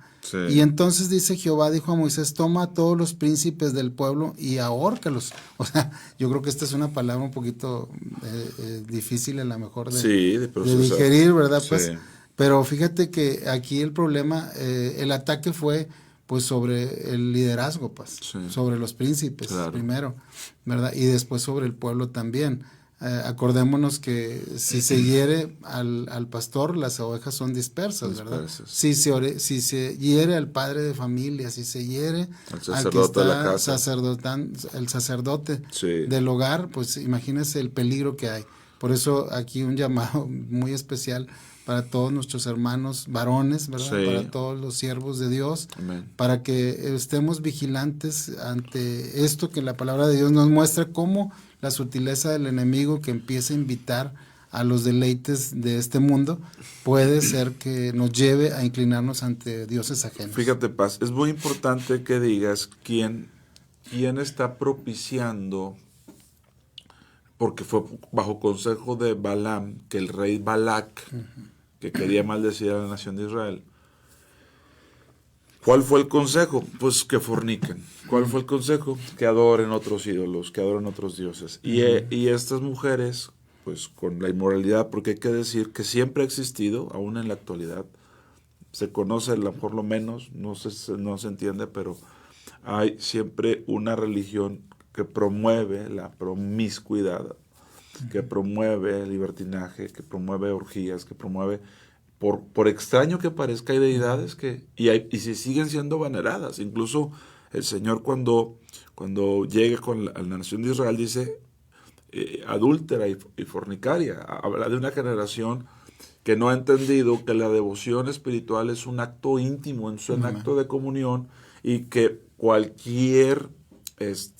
Y entonces dice, Jehová dijo a Moisés, toma a todos los príncipes del pueblo y ahórcalos. O sea, yo creo que esta es una palabra un poquito difícil a lo mejor de digerir, ¿verdad? Pues, pero fíjate que aquí el problema, el ataque fue pues sobre el liderazgo, pues, sobre los príncipes primero, ¿verdad? Y después sobre el pueblo también. acordémonos que si se hiere al pastor, las ovejas son dispersas, ¿verdad? Si se hiere al padre de familia, si se hiere al que está el sacerdote del hogar, pues imagínense el peligro que hay. Por eso aquí un llamado muy especial para todos nuestros hermanos varones, ¿verdad? Para todos los siervos de Dios, para que estemos vigilantes ante esto que la palabra de Dios nos muestra, como la sutileza del enemigo que empieza a invitar a los deleites de este mundo puede ser que nos lleve a inclinarnos ante dioses ajenos. Fíjate, Paz, es muy importante que digas quién está propiciando, porque fue bajo consejo de Balaam que el rey Balac, que quería maldecir a la nación de Israel. ¿Cuál fue el consejo? Pues que forniquen. ¿Cuál fue el consejo? Que adoren otros ídolos, que adoren otros dioses. Y estas mujeres, pues con la inmoralidad, porque hay que decir que siempre ha existido, aún en la actualidad, se conoce por lo menos, no se entiende, pero hay siempre una religión que promueve la promiscuidad, que promueve el libertinaje, que promueve orgías, que promueve, por extraño que parezca, hay deidades y se siguen siendo veneradas. Incluso el Señor cuando llega con la nación de Israel dice adúltera y fornicaria. Habla de una generación que no ha entendido que la devoción espiritual es un acto íntimo, es un acto de comunión, y que cualquier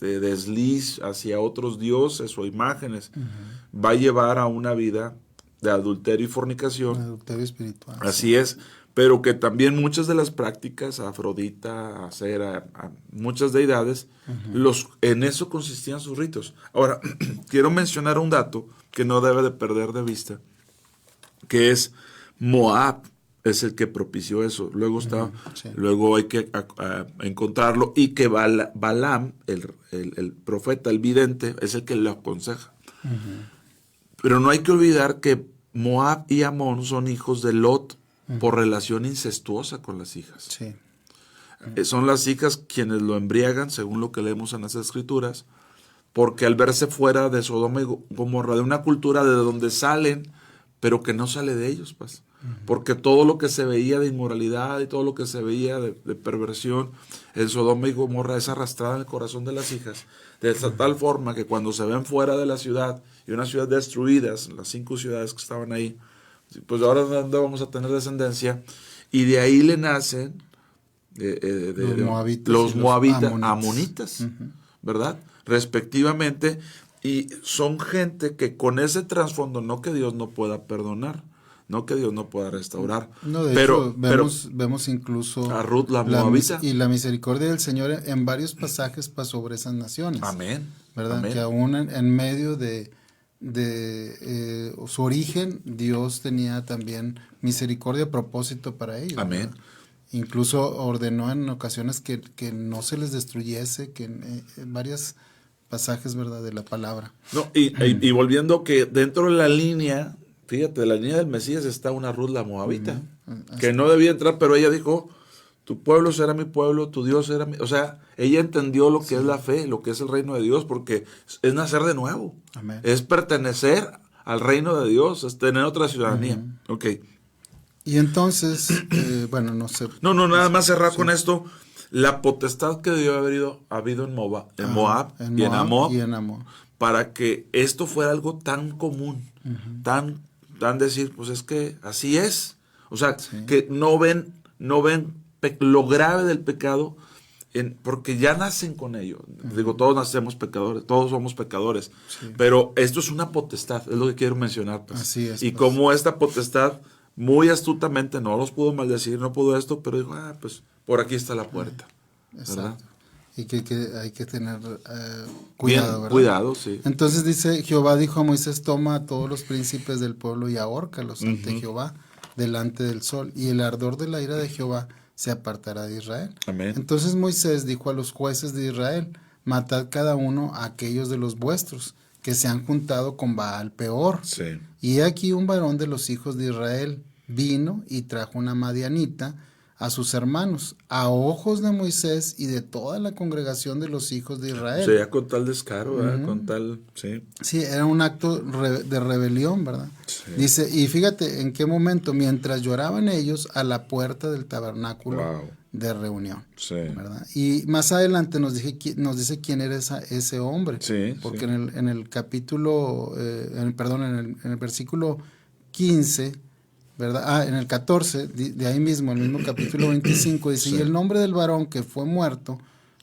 desliz hacia otros dioses o imágenes va a llevar a una vida de adulterio y fornicación. Adulterio espiritual. Así es, pero que también muchas de las prácticas, Afrodita, Acera, muchas deidades, en eso consistían sus ritos. Ahora, quiero mencionar un dato que no debe de perder de vista, que es Moab es el que propició eso. Luego luego hay que encontrarlo, y que Balaam, el profeta, el vidente, es el que lo aconseja. Pero no hay que olvidar que Moab y Amón son hijos de Lot por relación incestuosa con las hijas. Son las hijas quienes lo embriagan, según lo que leemos en las Escrituras, porque al verse fuera de Sodoma y Gomorra, de una cultura de donde salen, pero que no sale de ellos, pues. Porque todo lo que se veía de inmoralidad y todo lo que se veía de perversión en Sodoma y Gomorra es arrastrada en el corazón de las hijas, de tal forma que cuando se ven fuera de la ciudad, y una ciudad destruida, las 5 ciudades que estaban ahí, pues ahora ¿dónde vamos a tener descendencia? Y de ahí le nacen los moabitas, amonitas, ¿verdad? Respectivamente, y son gente que con ese trasfondo, no que Dios no pueda perdonar, no que Dios no pueda restaurar. No, de hecho, vemos incluso a Ruth la moabita. Y la misericordia del Señor en varios pasajes para sobre esas naciones. Amén. ¿Verdad? Amén. Que aún en medio de su origen, Dios tenía también misericordia a propósito para ellos. Amén. ¿Verdad? Incluso ordenó en ocasiones que no se les destruyese, que en varios pasajes, ¿verdad?, de la palabra. No, y volviendo, que dentro de la línea, fíjate, de la línea del Mesías está una Ruth la moabita, que no debía entrar, pero ella dijo, tu pueblo será mi pueblo, tu Dios será mi... O sea, ella entendió lo que es la fe, lo que es el reino de Dios, porque es nacer de nuevo. Amén. Es pertenecer al reino de Dios, es tener otra ciudadanía. Ok. Y entonces, bueno, no sé. No, nada más cerrar con esto. La potestad que debió haber habido en Moab y en Amón, para que esto fuera algo tan común, tan decir, pues es que así es. O sea, que no ven lo grave del pecado, porque ya nacen con ello. Digo, todos nacemos pecadores, todos somos pecadores, pero esto es una potestad, es lo que quiero mencionar. Pues. Así es. Y como esta potestad, muy astutamente, no los pudo maldecir, no pudo esto, pero dijo, pues por aquí está la puerta. Exacto. Y que hay que tener cuidado, Bien, ¿verdad? Cuidado, sí. Entonces dice, Jehová dijo a Moisés, toma a todos los príncipes del pueblo y ahórcalos ante Jehová delante del sol, y el ardor de la ira de Jehová se apartará de Israel. Amén. Entonces Moisés dijo a los jueces de Israel, matad cada uno a aquellos de los vuestros que se han juntado con Baal peor. Sí. Y aquí un varón de los hijos de Israel vino y trajo una madianita a sus hermanos, a ojos de Moisés y de toda la congregación de los hijos de Israel. O sea, ya con tal descaro, ¿verdad? Con tal, sí. Sí, era un acto de rebelión, ¿verdad? Sí. Dice, y fíjate en qué momento, mientras lloraban ellos a la puerta del tabernáculo Wow. de reunión, Sí. ¿verdad? Y más adelante nos dice quién era ese hombre, Sí, porque sí. en el capítulo, en el versículo 15, ¿verdad? En el 14, de ahí mismo, el mismo capítulo 25, dice, Sí. y el nombre del varón que fue muerto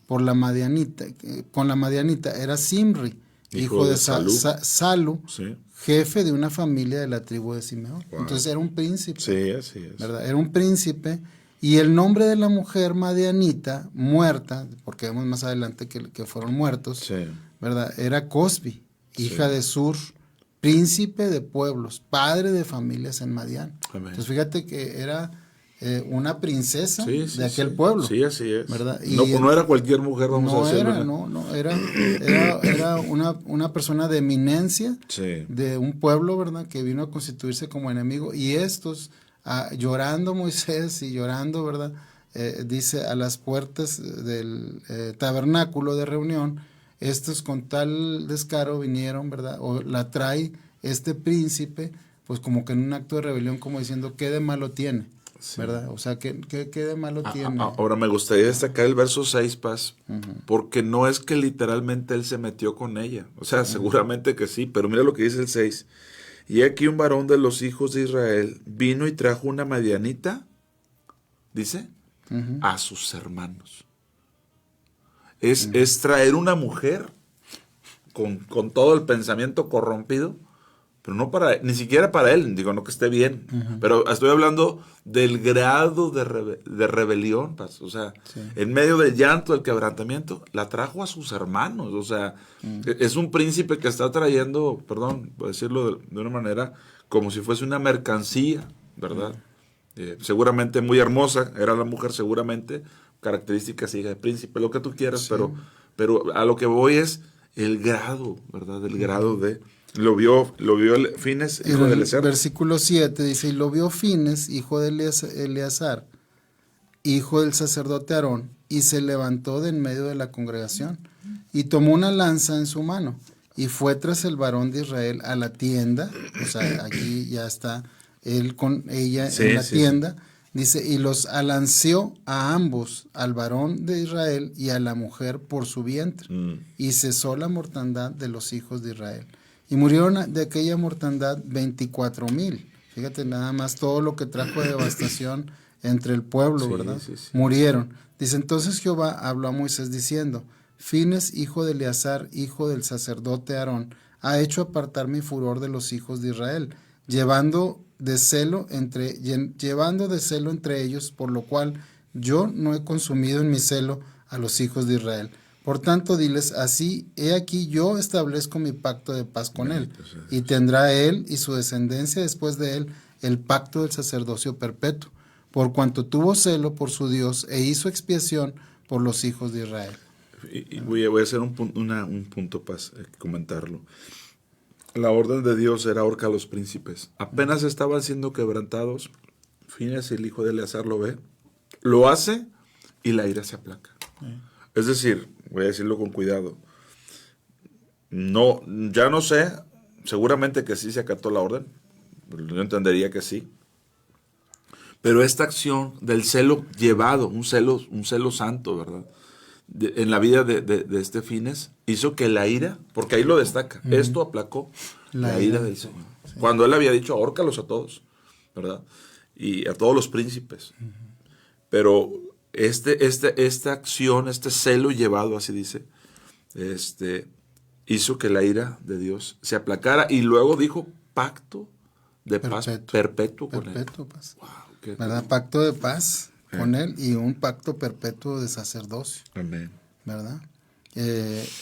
por la Madianita, con la Madianita, era Simri, hijo de Salu, Sí. jefe de una familia de la tribu de Simeón. Wow. Entonces era un príncipe, Sí, así es. ¿verdad? Era un príncipe, y el nombre de la mujer Madianita, muerta, porque vemos más adelante que fueron muertos, Sí. ¿verdad? Era Cosbi, hija Sí. de Sur, príncipe de pueblos, padre de familias en Madián. Amén. Entonces fíjate que era una princesa Sí, sí, de aquel sí. pueblo. Sí, así es. ¿Verdad? Y No era cualquier mujer, vamos a decirlo. Era una persona de eminencia, Sí. de un pueblo, ¿verdad? Que vino a constituirse como enemigo. Y estos, llorando Moisés y llorando, ¿verdad? Dice, a las puertas del tabernáculo de reunión, estos con tal descaro vinieron, ¿verdad? O la trae este príncipe, pues como que en un acto de rebelión, como diciendo, ¿qué de malo tiene? Sí. ¿Verdad? O sea, ¿qué de malo tiene? Ahora me gustaría destacar el verso 6, Paz, porque no es que literalmente él se metió con ella. O sea, seguramente que sí, pero mira lo que dice el 6. Y aquí un varón de los hijos de Israel vino y trajo una madianita, dice, a sus hermanos. Es traer una mujer con todo el pensamiento corrompido, pero no ni siquiera para él, digo, no que esté bien, pero estoy hablando del grado de rebelión, o sea, Sí. en medio del llanto, del quebrantamiento, la trajo a sus hermanos, o sea, es un príncipe que está trayendo, perdón, por decirlo de una manera, como si fuese una mercancía, ¿verdad? Seguramente muy hermosa, era la mujer seguramente, características hija de príncipe, lo que tú quieras, Sí. pero a lo que voy es el grado, ¿verdad? El grado de... Lo vio Fines, hijo de En el Eleazar. versículo 7 dice, y lo vio Fines, hijo de Eleazar, hijo del sacerdote Aarón, y se levantó de en medio de la congregación, y tomó una lanza en su mano, y fue tras el varón de Israel a la tienda, o sea, aquí ya está él con ella Sí, en la sí, tienda, dice, y los alanceó a ambos, al varón de Israel y a la mujer por su vientre, y cesó la mortandad de los hijos de Israel. Y murieron de aquella mortandad 24,000. Fíjate nada más todo lo que trajo de devastación entre el pueblo, Sí, ¿verdad? sí, sí. Murieron. Dice, entonces Jehová habló a Moisés diciendo, Fines, hijo de Eleazar, hijo del sacerdote Aarón, ha hecho apartar mi furor de los hijos de Israel, llevando de celo entre ellos, por lo cual yo no he consumido en mi celo a los hijos de Israel. Por tanto, diles así, he aquí yo establezco mi pacto de paz con él, y tendrá él y su descendencia después de él el pacto del sacerdocio perpetuo, por cuanto tuvo celo por su Dios e hizo expiación por los hijos de Israel. Y voy a hacer un punto para comentarlo. La orden de Dios era ahorcar a los príncipes. Apenas estaban siendo quebrantados, Fines, el hijo de Eleazar, lo ve, lo hace y la ira se aplaca. Es decir, voy a decirlo con cuidado, no, ya no sé, seguramente que sí se acató la orden, yo entendería que sí, pero esta acción del celo llevado, un celo santo, ¿verdad? En la vida de este Fines, hizo que la ira, porque ahí lo destaca, esto aplacó la ira del Señor. Sí. Cuando él había dicho, ahórcalos a todos, ¿verdad? Y a todos los príncipes. Pero esta acción, este celo llevado, así dice, hizo que la ira de Dios se aplacara, y luego dijo pacto de paz perpetuo con él. Paz. Wow, ¿verdad? Pacto de paz con él y un pacto perpetuo de sacerdocio. Amén. ¿Verdad?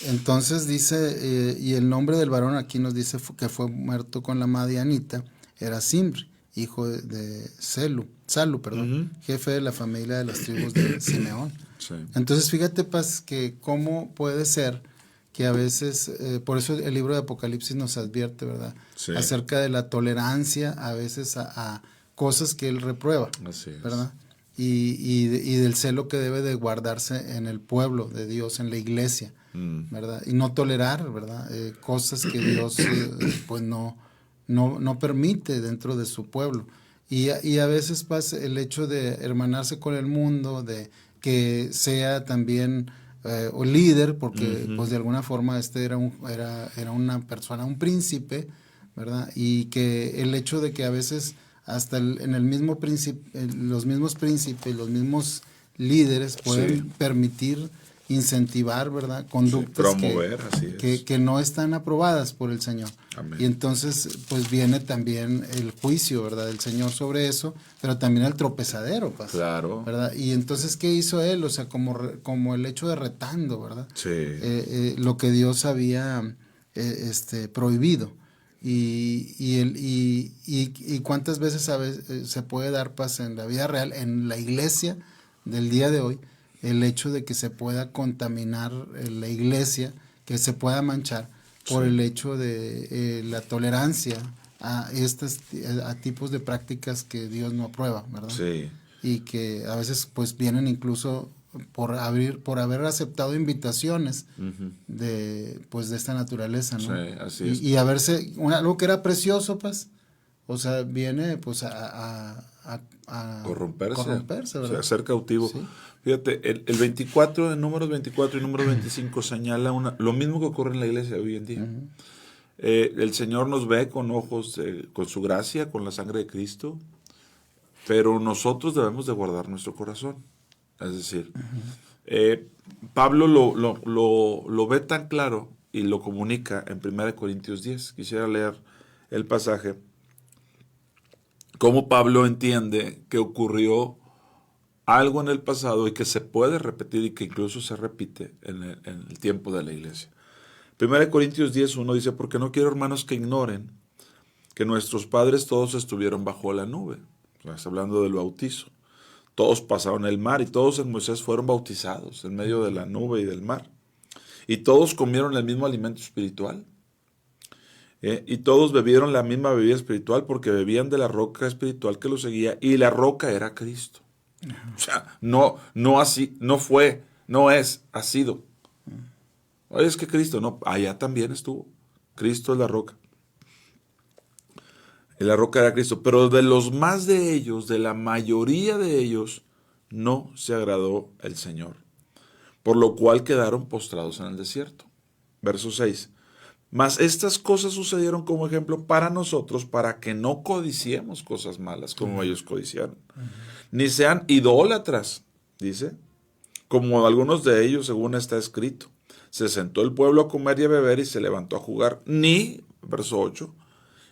Entonces dice, y el nombre del varón aquí nos dice que fue muerto con la Madianita, era Simri, hijo de Salu, jefe de la familia de las tribus de Simeón. Sí. Entonces fíjate, Paz, que cómo puede ser que a veces, por eso el libro de Apocalipsis nos advierte, ¿verdad? Sí. Acerca de la tolerancia a veces a cosas que él reprueba, Así es. ¿verdad? y del celo que debe de guardarse en el pueblo de Dios, en la iglesia, ¿verdad? Y no tolerar, ¿verdad? Cosas que Dios pues no permite dentro de su pueblo. Y a veces pasa el hecho de hermanarse con el mundo, de que sea también o líder, porque pues de alguna forma era una persona, un príncipe, ¿verdad? Y que el hecho de que a veces hasta en el mismo príncipe, los mismos príncipes, los mismos líderes pueden permitir, incentivar, ¿verdad? Conductas promover, que no están aprobadas por el Señor. Amén. Y entonces pues viene también el juicio, ¿verdad? Del Señor sobre eso, pero también el tropezadero, pues, Claro. ¿verdad? Y entonces, ¿qué hizo él? O sea, como el hecho de retando, ¿verdad? Sí. Lo que Dios había prohibido. Y cuántas veces se puede dar paz en la vida real, en la iglesia del día de hoy, el hecho de que se pueda contaminar la iglesia, que se pueda manchar por el hecho de la tolerancia a tipos de prácticas que Dios no aprueba, ¿verdad? Sí. Y que a veces pues vienen incluso por haber aceptado invitaciones de esta naturaleza, ¿no? Sí, así es. Y algo que era precioso, pues, o sea, viene pues a corromperse, ¿verdad? o sea, ser cautivo. Sí. Fíjate, el 24, en números 24 y número 25 señala lo mismo que ocurre en la iglesia hoy en día. El Señor nos ve con ojos, con su gracia, con la sangre de Cristo, pero nosotros debemos de guardar nuestro corazón. Es decir, Pablo lo ve tan claro y lo comunica en 1 Corintios 10. Quisiera leer el pasaje. Cómo Pablo entiende que ocurrió algo en el pasado y que se puede repetir y que incluso se repite en el tiempo de la iglesia. 1 Corintios 10:1 dice, porque no quiero, hermanos, que ignoren que nuestros padres todos estuvieron bajo la nube. Está hablando del bautizo. Todos pasaron el mar y todos en Moisés fueron bautizados en medio de la nube y del mar. Y todos comieron el mismo alimento espiritual. Y todos bebieron la misma bebida espiritual porque bebían de la roca espiritual que los seguía y la roca era Cristo. O sea, no es, ha sido. Oye, es que Cristo, no, allá también estuvo. Cristo es la roca. Y la roca era Cristo. Pero de los más de ellos, de la mayoría de ellos, no se agradó el Señor. Por lo cual quedaron postrados en el desierto. Verso 6. Mas estas cosas sucedieron como ejemplo para nosotros, para que no codiciemos cosas malas como ellos codiciaron. Ni sean idólatras, dice, como algunos de ellos, según está escrito. Se sentó el pueblo a comer y a beber y se levantó a jugar. Verso 8,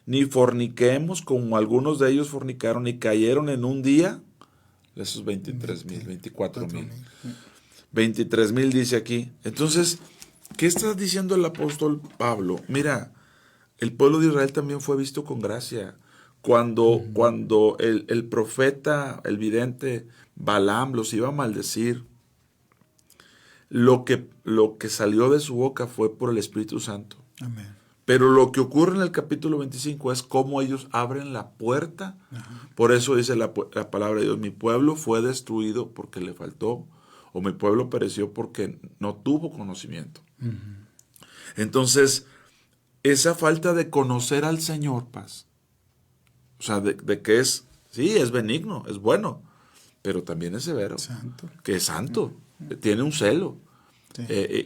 ni forniquemos como algunos de ellos fornicaron y cayeron en un día, esos 24,000. 23,000 dice aquí. Entonces, ¿qué está diciendo el apóstol Pablo? Mira, el pueblo de Israel también fue visto con gracia. Cuando el profeta, el vidente Balaam los iba a maldecir, lo que salió de su boca fue por el Espíritu Santo. Amén. Pero lo que ocurre en el capítulo 25 es cómo ellos abren la puerta. Por eso dice la palabra de Dios, mi pueblo fue destruido porque le faltó, o mi pueblo pereció porque no tuvo conocimiento. Entonces, esa falta de conocer al Señor, paz, o sea, de que es benigno, es bueno, pero también es severo, Santo. que es santo, tiene un celo,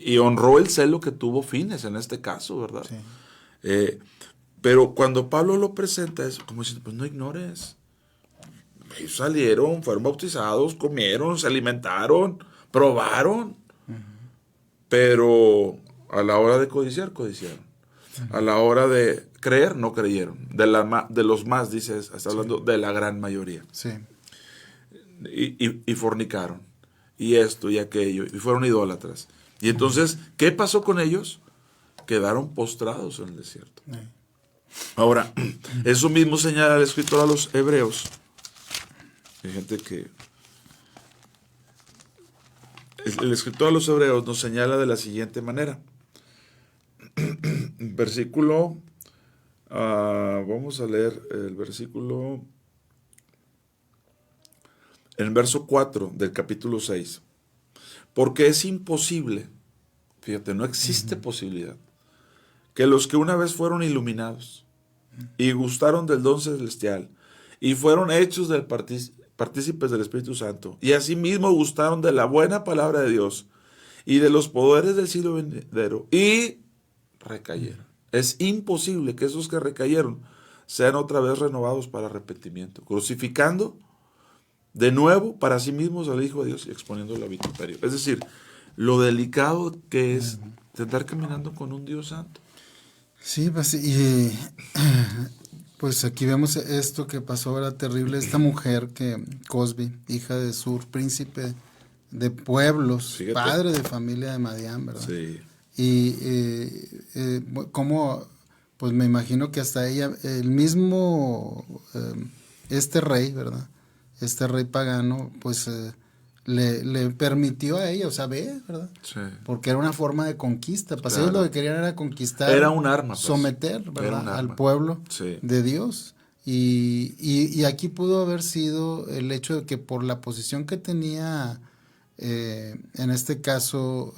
y honró el celo que tuvo Fines en este caso, ¿verdad? Sí. Pero cuando Pablo lo presenta, es como diciendo, pues no ignores. Ellos salieron, fueron bautizados, comieron, se alimentaron, probaron. Pero a la hora de codiciaron. A la hora de creer, no creyeron. De los más, dice, está hablando de la gran mayoría. Sí. Y fornicaron. Y esto y aquello. Y fueron idólatras. Y entonces, ¿qué pasó con ellos? Quedaron postrados en el desierto. Ahora, eso mismo señala el escritor a los hebreos. Hay gente que... El escritor a los hebreos nos señala de la siguiente manera. Versículo... vamos a leer el versículo en el verso 4 del capítulo 6, porque es imposible, fíjate, no existe posibilidad, que los que una vez fueron iluminados y gustaron del don celestial y fueron hechos del partícipes del Espíritu Santo y asimismo gustaron de la buena palabra de Dios y de los poderes del siglo venidero y recayeron. Es imposible que esos que recayeron sean otra vez renovados para arrepentimiento, crucificando de nuevo para sí mismos al Hijo de Dios y exponiéndolo a vituperio. Es decir, lo delicado que es estar caminando con un Dios santo. Sí, pues, y pues aquí vemos esto que pasó, era terrible. Esta mujer Cosbi, hija de Sur, príncipe de pueblos, Fíjate. padre de familia de Madián, ¿verdad? Sí. Y como, pues me imagino que hasta ella, el mismo, este rey, ¿verdad? Este rey pagano, pues le permitió a ella, o sea, ve, ¿verdad? Sí. Porque era una forma de conquista. Pues Claro. ellos lo que querían era conquistar. Era un arma. Pues. Someter, Era ¿verdad? un arma. Al pueblo Sí. de Dios. Y aquí pudo haber sido el hecho de que por la posición que tenía, en este caso,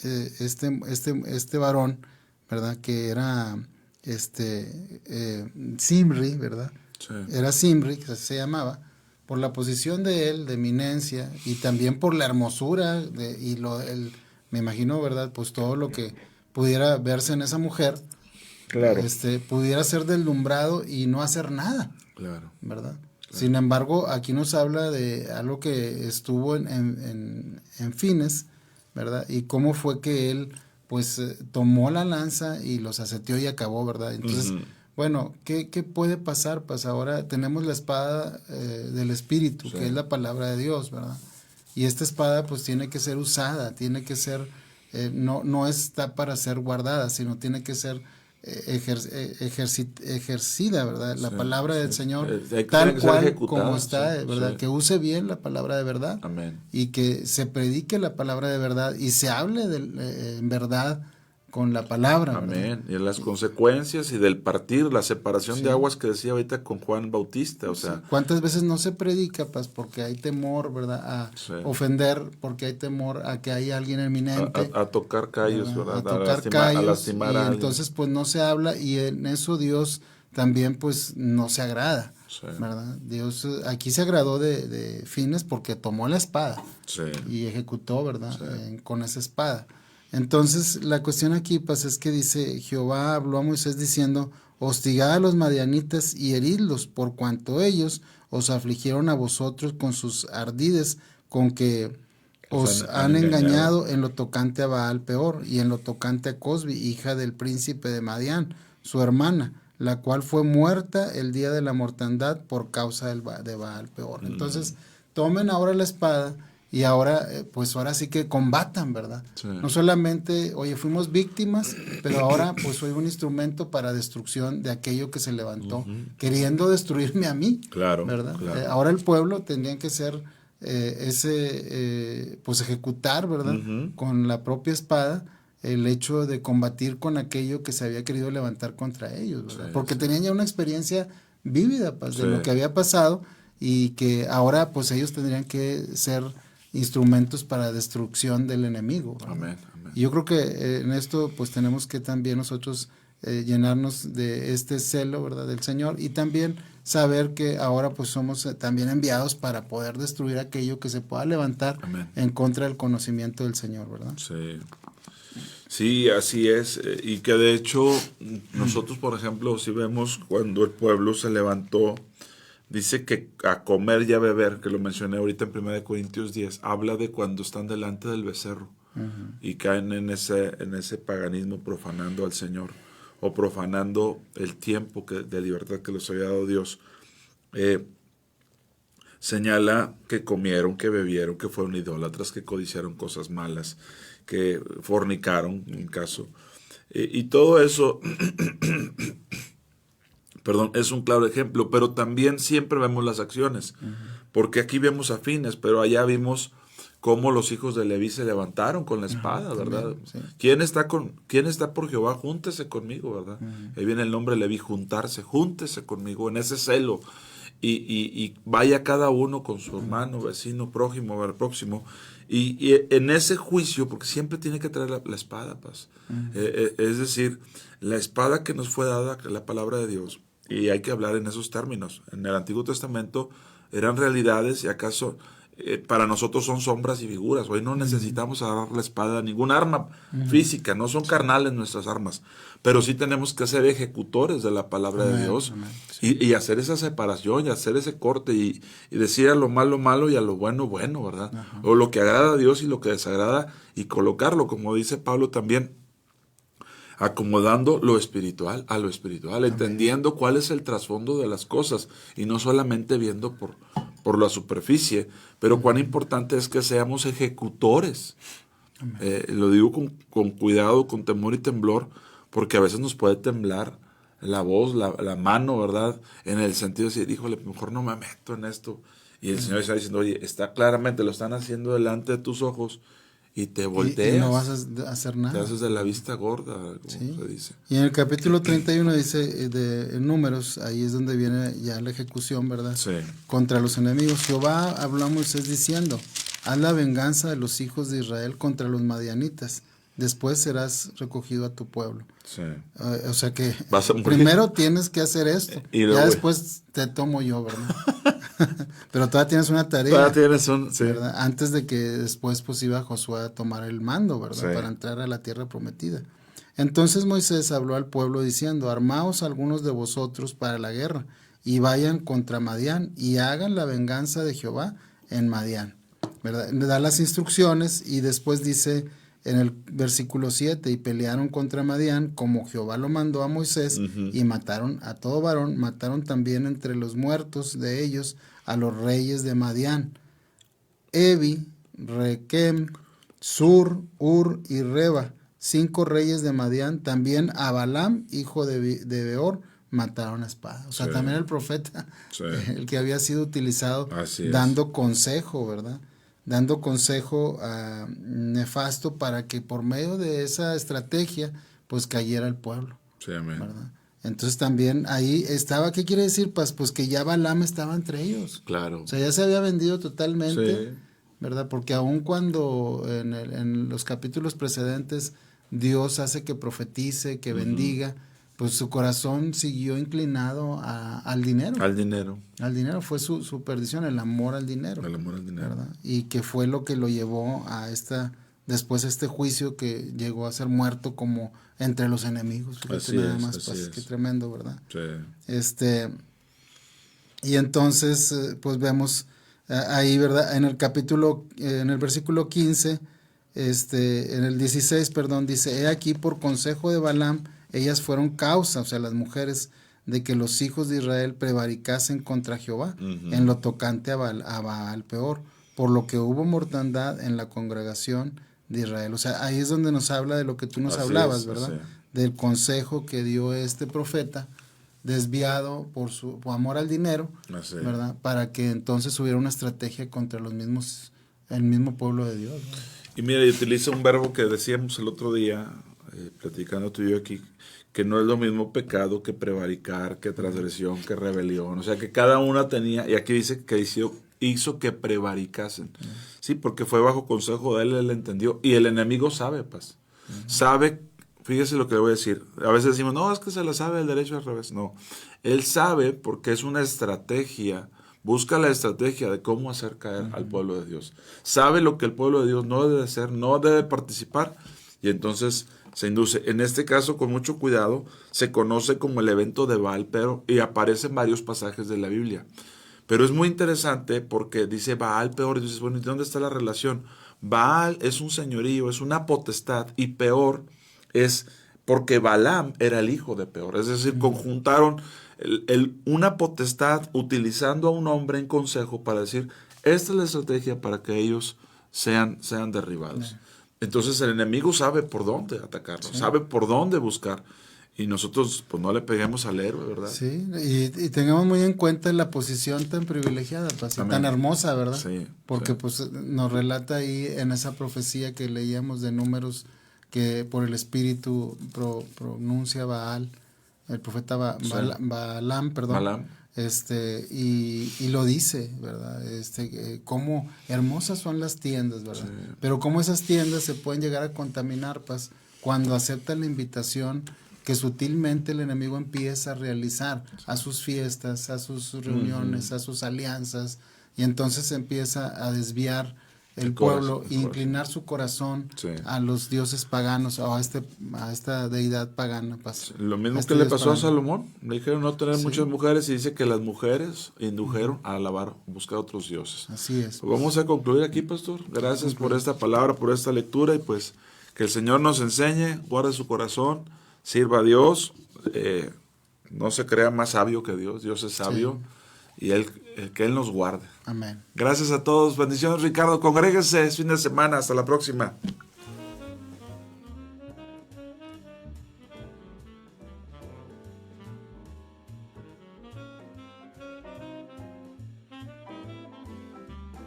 este varón, ¿verdad? Que era Zimri, ¿verdad? Sí. Era Zimri, que se llamaba, por la posición de él, de eminencia, y también por la hermosura, me imagino, ¿verdad? Pues todo lo que pudiera verse en esa mujer, Claro. pudiera ser deslumbrado y no hacer nada, Claro. ¿verdad? Sin embargo, aquí nos habla de algo que estuvo en Fines, ¿verdad? Y cómo fue que él, pues, tomó la lanza y los asetió y acabó, ¿verdad? Entonces, bueno, ¿qué puede pasar? Pues ahora tenemos la espada del Espíritu, Sí. que es la palabra de Dios, ¿verdad? Y esta espada, pues, tiene que ser usada, tiene que ser, no está para ser guardada, sino tiene que ser ejercida, ¿verdad? La Sí, palabra del sí. Señor, Tiene tal que ser cual ejecutada, como está, sí, ¿verdad? sí. Que use bien la palabra de verdad. Amén. Y que se predique la palabra de verdad y se hable en verdad con la palabra. ¿verdad? Amén. Y las consecuencias y del partir, la separación Sí. de aguas que decía ahorita con Juan Bautista, o sea, ¿Cuántas veces no se predica, pues, porque hay temor, ¿verdad? A Sí. ofender, porque hay temor a que hay alguien eminente. a tocar callos, ¿verdad? A tocar a callos, lastimar y a alguien. entonces pues no se habla, y en eso Dios también pues no se agrada, Sí. ¿verdad? Dios aquí se agradó de Fines porque tomó la espada Sí. y ejecutó, ¿verdad? Sí. Con esa espada. Entonces la cuestión aquí pues es que dice, Jehová habló a Moisés diciendo, hostigad a los madianitas y heridlos, por cuanto ellos os afligieron a vosotros con sus ardides, con que os han engañado en lo tocante a Baal peor, y en lo tocante a Cosbi, hija del príncipe de Madián, su hermana, la cual fue muerta el día de la mortandad por causa de Baal peor. Entonces, tomen ahora la espada y ahora, pues ahora sí que combatan, ¿verdad? Sí. No solamente, oye, fuimos víctimas, pero ahora pues soy un instrumento para destrucción de aquello que se levantó, queriendo destruirme a mí, Claro, ¿verdad? claro. Ahora el pueblo tendría que ser pues ejecutar, ¿verdad? Con la propia espada el hecho de combatir con aquello que se había querido levantar contra ellos, ¿verdad? Sí, porque sí. tenían ya una experiencia vívida, pues, de Sí. lo que había pasado, y que ahora pues ellos tendrían que ser instrumentos para destrucción del enemigo, ¿verdad? Amén, amén. Y yo creo que en esto pues tenemos que también nosotros llenarnos de este celo, ¿verdad? Del Señor, y también saber que ahora pues somos también enviados para poder destruir aquello que se pueda levantar Amén. en contra del conocimiento del Señor, ¿verdad? Sí. Sí, así es. Y que de hecho, nosotros, por ejemplo, si vemos cuando el pueblo se levantó, dice que a comer y a beber, que lo mencioné ahorita en 1 Corintios 10, habla de cuando están delante del becerro y caen en ese paganismo, profanando al Señor o profanando el tiempo de libertad que les había dado Dios. Señala que comieron, que bebieron, que fueron idólatras, que codiciaron cosas malas, que fornicaron, en caso. Y todo eso, perdón, es un claro ejemplo, pero también siempre vemos las acciones, porque aquí vemos a Fines, pero allá vimos cómo los hijos de Leví se levantaron con la espada, ¿verdad? Sí. ¿Quién está por Jehová? Júntese conmigo, ¿verdad? Ahí viene el nombre Leví, juntarse, júntese conmigo en ese celo. y vaya cada uno con su hermano, vecino, próximo, y en ese juicio, porque siempre tiene que traer la espada, paz. Es decir, la espada que nos fue dada, la palabra de Dios, y hay que hablar en esos términos. En el Antiguo Testamento eran realidades y acaso para nosotros son sombras y figuras. Hoy no necesitamos agarrar la espada, ningún arma física, no son carnales nuestras armas, pero sí tenemos que ser ejecutores de la palabra de Dios y hacer esa separación y hacer ese corte y decir a lo malo y a lo bueno, ¿verdad? O lo que agrada a Dios y lo que desagrada y colocarlo, como dice Pablo también, acomodando lo espiritual a lo espiritual, entendiendo cuál es el trasfondo de las cosas y no solamente viendo por la superficie, pero cuán importante es que seamos ejecutores. Lo digo con cuidado, con temor y temblor, porque a veces nos puede temblar la voz, la mano, ¿verdad? En el sentido de decir, híjole, mejor no me meto en esto. Y el Señor está diciendo, oye, está claramente, lo están haciendo delante de tus ojos, y te volteas. Y no vas a hacer nada. Te haces de la vista gorda, como se dice. Y en el capítulo 31 dice, en Números, ahí es donde viene ya la ejecución, ¿verdad? Sí. Contra los enemigos. Jehová habló a Moisés diciendo, haz la venganza de los hijos de Israel contra los madianitas. Después serás recogido a tu pueblo. Sí. O sea que Vas a morir. primero tienes que hacer esto. Y ya después te tomo yo, ¿verdad? Pero todavía tienes una tarea. Todavía tienes sí. ¿verdad? Antes de que después pues iba Josué a tomar el mando, ¿verdad? Sí. Para entrar a la tierra prometida. Entonces Moisés habló al pueblo diciendo, armaos algunos de vosotros para la guerra y vayan contra Madián y hagan la venganza de Jehová en Madián, ¿verdad? Da las instrucciones y después dice en el versículo 7, y pelearon contra Madián como Jehová lo mandó a Moisés, y mataron a todo varón, mataron también entre los muertos de ellos a los reyes de Madián, Evi, Requem, Sur, Ur y Reba, 5 reyes de Madián, también a Balaam, hijo de Beor, mataron a espada. O sea, también el profeta, el que había sido utilizado dando consejo, ¿verdad? Dando consejo nefasto para que por medio de esa estrategia pues cayera el pueblo. Sí, amén. ¿Verdad? Entonces también ahí estaba, ¿qué quiere decir? Pues que ya Balaam estaba entre ellos. Claro. O sea, ya se había vendido totalmente, Sí. ¿verdad? Porque aun cuando en los capítulos precedentes Dios hace que profetice, que bendiga, pues su corazón siguió inclinado al dinero. Al dinero. Al dinero fue su perdición, el amor al dinero. El amor al dinero. ¿Verdad? Y que fue lo que lo llevó a después este juicio que llegó a ser muerto como entre los enemigos. Fíjate nada más, pues, qué tremendo, ¿verdad? Sí. Y entonces, pues vemos ahí, ¿verdad? En el versículo 15, en el 16, perdón, dice, he aquí por consejo de Balaam, ellas fueron causa, o sea, las mujeres, de que los hijos de Israel prevaricasen contra Jehová en lo tocante a Baal peor, por lo que hubo mortandad en la congregación de Israel. O sea, ahí es donde nos habla de lo que tú nos hablabas, ¿verdad? Del consejo que dio este profeta, desviado por su amor al dinero, ¿verdad? Para que entonces hubiera una estrategia contra el mismo pueblo de Dios, ¿no? Y mira, y utiliza un verbo que decíamos el otro día, platicando tú y yo aquí, que no es lo mismo pecado que prevaricar, que transgresión, que rebelión. O sea, que cada una tenía, y aquí dice que hizo que prevaricasen. Sí, porque fue bajo consejo de él entendió. Y el enemigo sabe, pues. Sabe, fíjese lo que le voy a decir. A veces decimos, no, es que se la sabe el derecho al revés. No, él sabe porque es una estrategia. Busca la estrategia de cómo hacer caer al pueblo de Dios. Sabe lo que el pueblo de Dios no debe hacer, no debe participar. Y entonces se induce. En este caso, con mucho cuidado, se conoce como el evento de Baal, y aparece en varios pasajes de la Biblia. Pero es muy interesante porque dice Baal peor, y dices, bueno, ¿y dónde está la relación? Baal es un señorío, es una potestad, y peor es porque Balaam era el hijo de Peor. Es decir, conjuntaron una potestad utilizando a un hombre en consejo para decir, esta es la estrategia para que ellos sean derribados. Entonces el enemigo sabe por dónde atacarlo, sabe por dónde buscar. Y nosotros pues no le peguemos al héroe, ¿verdad? Sí, y tengamos muy en cuenta la posición tan privilegiada, pues, y tan hermosa, ¿verdad? Sí. Porque pues nos relata ahí en esa profecía que leíamos de Números que por el Espíritu pronuncia Baal, el profeta Balaam, perdón. Y lo dice, ¿verdad? Cómo hermosas son las tiendas, ¿verdad? Sí. Pero cómo esas tiendas se pueden llegar a contaminar, pues, cuando aceptan la invitación que sutilmente el enemigo empieza a realizar a sus fiestas, a sus reuniones, a sus alianzas, y entonces empieza a desviar el pueblo, inclinar su corazón a los dioses paganos o a esta deidad pagana. Lo mismo que le pasó a Salomón. Le dijeron no tener muchas mujeres y dice que las mujeres indujeron a alabar, buscar otros dioses. Así es. Pues vamos a concluir aquí, pastor. Gracias por esta palabra, por esta lectura, y pues que el Señor nos enseñe, guarde su corazón, sirva a Dios, no se crea más sabio que Dios. Dios es sabio, y que Él nos guarde. Amén. Gracias a todos. Bendiciones, Ricardo. Congréguense, es fin de semana. Hasta la próxima.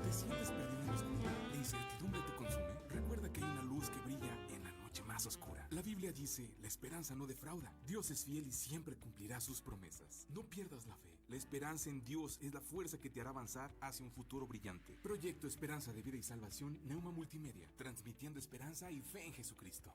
¿Te sientes perdido en la oscuridad? ¿La incertidumbre te consume? Recuerda que hay una luz que brilla en la noche más oscura. La Biblia dice, la esperanza no defrauda. Dios es fiel y siempre cumplirá sus promesas. No pierdas la fe. La esperanza en Dios es la fuerza que te hará avanzar hacia un futuro brillante. Proyecto Esperanza de Vida y Salvación, Neuma Multimedia, transmitiendo esperanza y fe en Jesucristo.